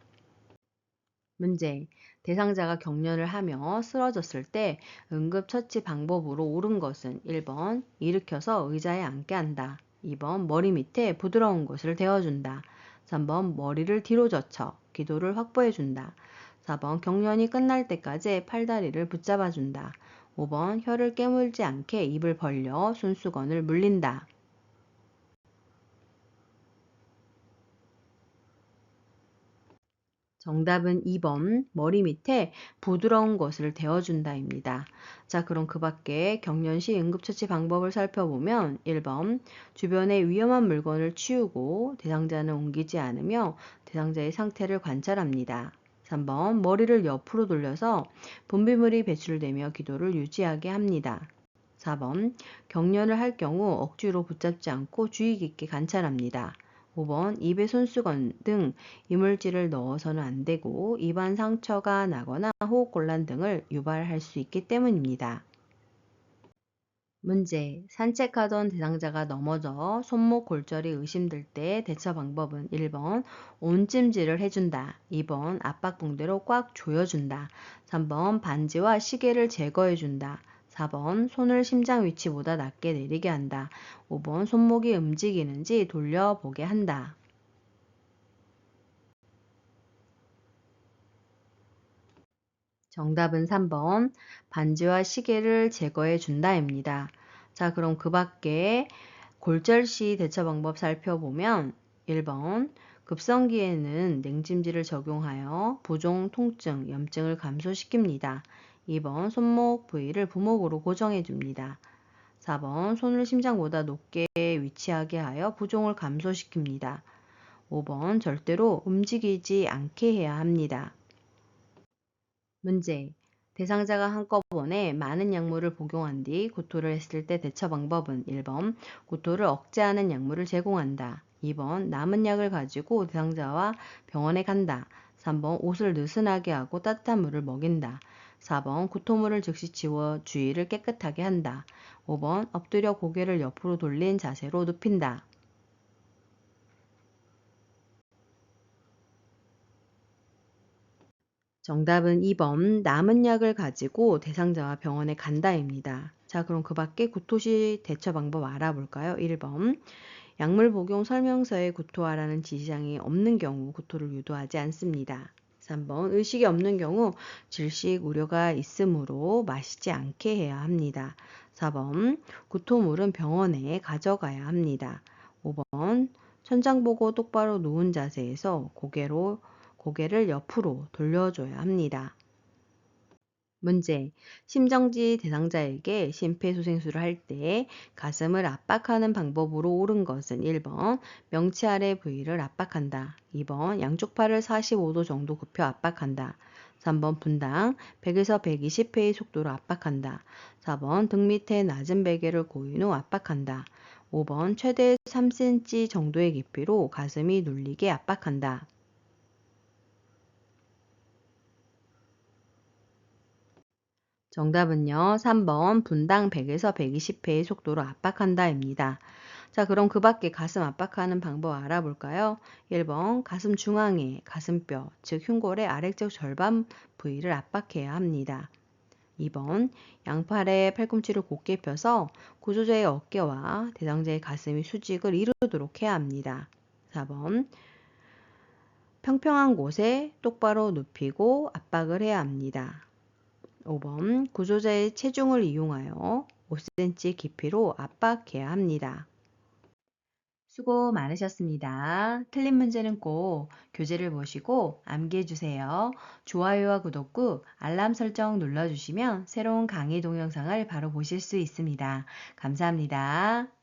문제. 대상자가 격려를 하며 쓰러졌을 때 응급처치 방법으로 옳은 것은 1번 일으켜서 의자에 앉게 한다. 2번 머리 밑에 부드러운 것을 대어준다. 3번 머리를 뒤로 젖혀 기도를 확보해준다. 4번 격려이 끝날 때까지 팔다리를 붙잡아준다. 5번 혀를 깨물지 않게 입을 벌려 손수건을 물린다. 정답은 2번 머리 밑에 부드러운 것을 대어준다입니다. 자, 그럼 그 밖에 경련시 응급처치 방법을 살펴보면 1번 주변에 위험한 물건을 치우고 대상자는 옮기지 않으며 대상자의 상태를 관찰합니다. 3번 머리를 옆으로 돌려서 분비물이 배출되며 기도를 유지하게 합니다. 4번 경련을 할 경우 억지로 붙잡지 않고 주의 깊게 관찰합니다. 5번 입에 손수건 등 이물질을 넣어서는 안 되고 입안 상처가 나거나 호흡곤란 등을 유발할 수 있기 때문입니다. 문제. 산책하던 대상자가 넘어져 손목 골절이 의심될 때 대처 방법은 1번 온찜질을 해준다. 2번 압박붕대로 꽉 조여준다. 3번 반지와 시계를 제거해준다. 4번 손을 심장 위치보다 낮게 내리게 한다. 5번 손목이 움직이는지 돌려보게 한다. 정답은 3번 반지와 시계를 제거해 준다입니다. 자, 그럼 그 밖에 골절 시 대처 방법 살펴보면 1번 급성기에는 냉찜질을 적용하여 부종, 통증, 염증을 감소시킵니다. 2번 손목 부위를 부목으로 고정해 줍니다. 4번 손을 심장보다 높게 위치하게 하여 부종을 감소시킵니다. 5번 절대로 움직이지 않게 해야 합니다. 문제. 대상자가 한꺼번에 많은 약물을 복용한 뒤 구토를 했을 때 대처 방법은 1번 구토를 억제하는 약물을 제공한다. 2번 남은 약을 가지고 대상자와 병원에 간다. 3번 옷을 느슨하게 하고 따뜻한 물을 먹인다. 4번 구토물을 즉시 지워 주위를 깨끗하게 한다. 5번 엎드려 고개를 옆으로 돌린 자세로 눕힌다. 정답은 2번 남은 약을 가지고 대상자와 병원에 간다입니다. 자, 그럼 그 밖에 구토시 대처 방법 알아볼까요? 1번 약물 복용 설명서에 구토하라는 지시사항이 없는 경우 구토를 유도하지 않습니다. 3번 의식이 없는 경우 질식 우려가 있으므로 마시지 않게 해야 합니다. 4번 구토물은 병원에 가져가야 합니다. 5번 천장 보고 똑바로 누운 자세에서 고개를 옆으로 돌려줘야 합니다. 문제. 심정지 대상자에게 심폐소생술을 할 때 가슴을 압박하는 방법으로 옳은 것은 1번 명치 아래 부위를 압박한다. 2번 양쪽 팔을 45도 정도 굽혀 압박한다. 3번 분당 100에서 120회의 속도로 압박한다. 4번 등 밑에 낮은 베개를 고인 후 압박한다. 5번 최대 3cm 정도의 깊이로 가슴이 눌리게 압박한다. 정답은요. 3번 분당 100에서 120회의 속도로 압박한다입니다. 자, 그럼 그 밖에 가슴 압박하는 방법 알아볼까요? 1번 가슴 중앙에 가슴뼈, 즉 흉골의 아래쪽 절반 부위를 압박해야 합니다. 2번 양팔의 팔꿈치를 곧게 펴서 구조자의 어깨와 대상자의 가슴이 수직을 이루도록 해야 합니다. 4번 평평한 곳에 똑바로 눕히고 압박을 해야 합니다. 5번 구조자의 체중을 이용하여 5cm 깊이로 압박해야 합니다. 수고 많으셨습니다. 틀린 문제는 꼭 교재를 보시고 암기해 주세요. 좋아요와 구독 꾹 알람 설정 눌러주시면 새로운 강의 동영상을 바로 보실 수 있습니다. 감사합니다.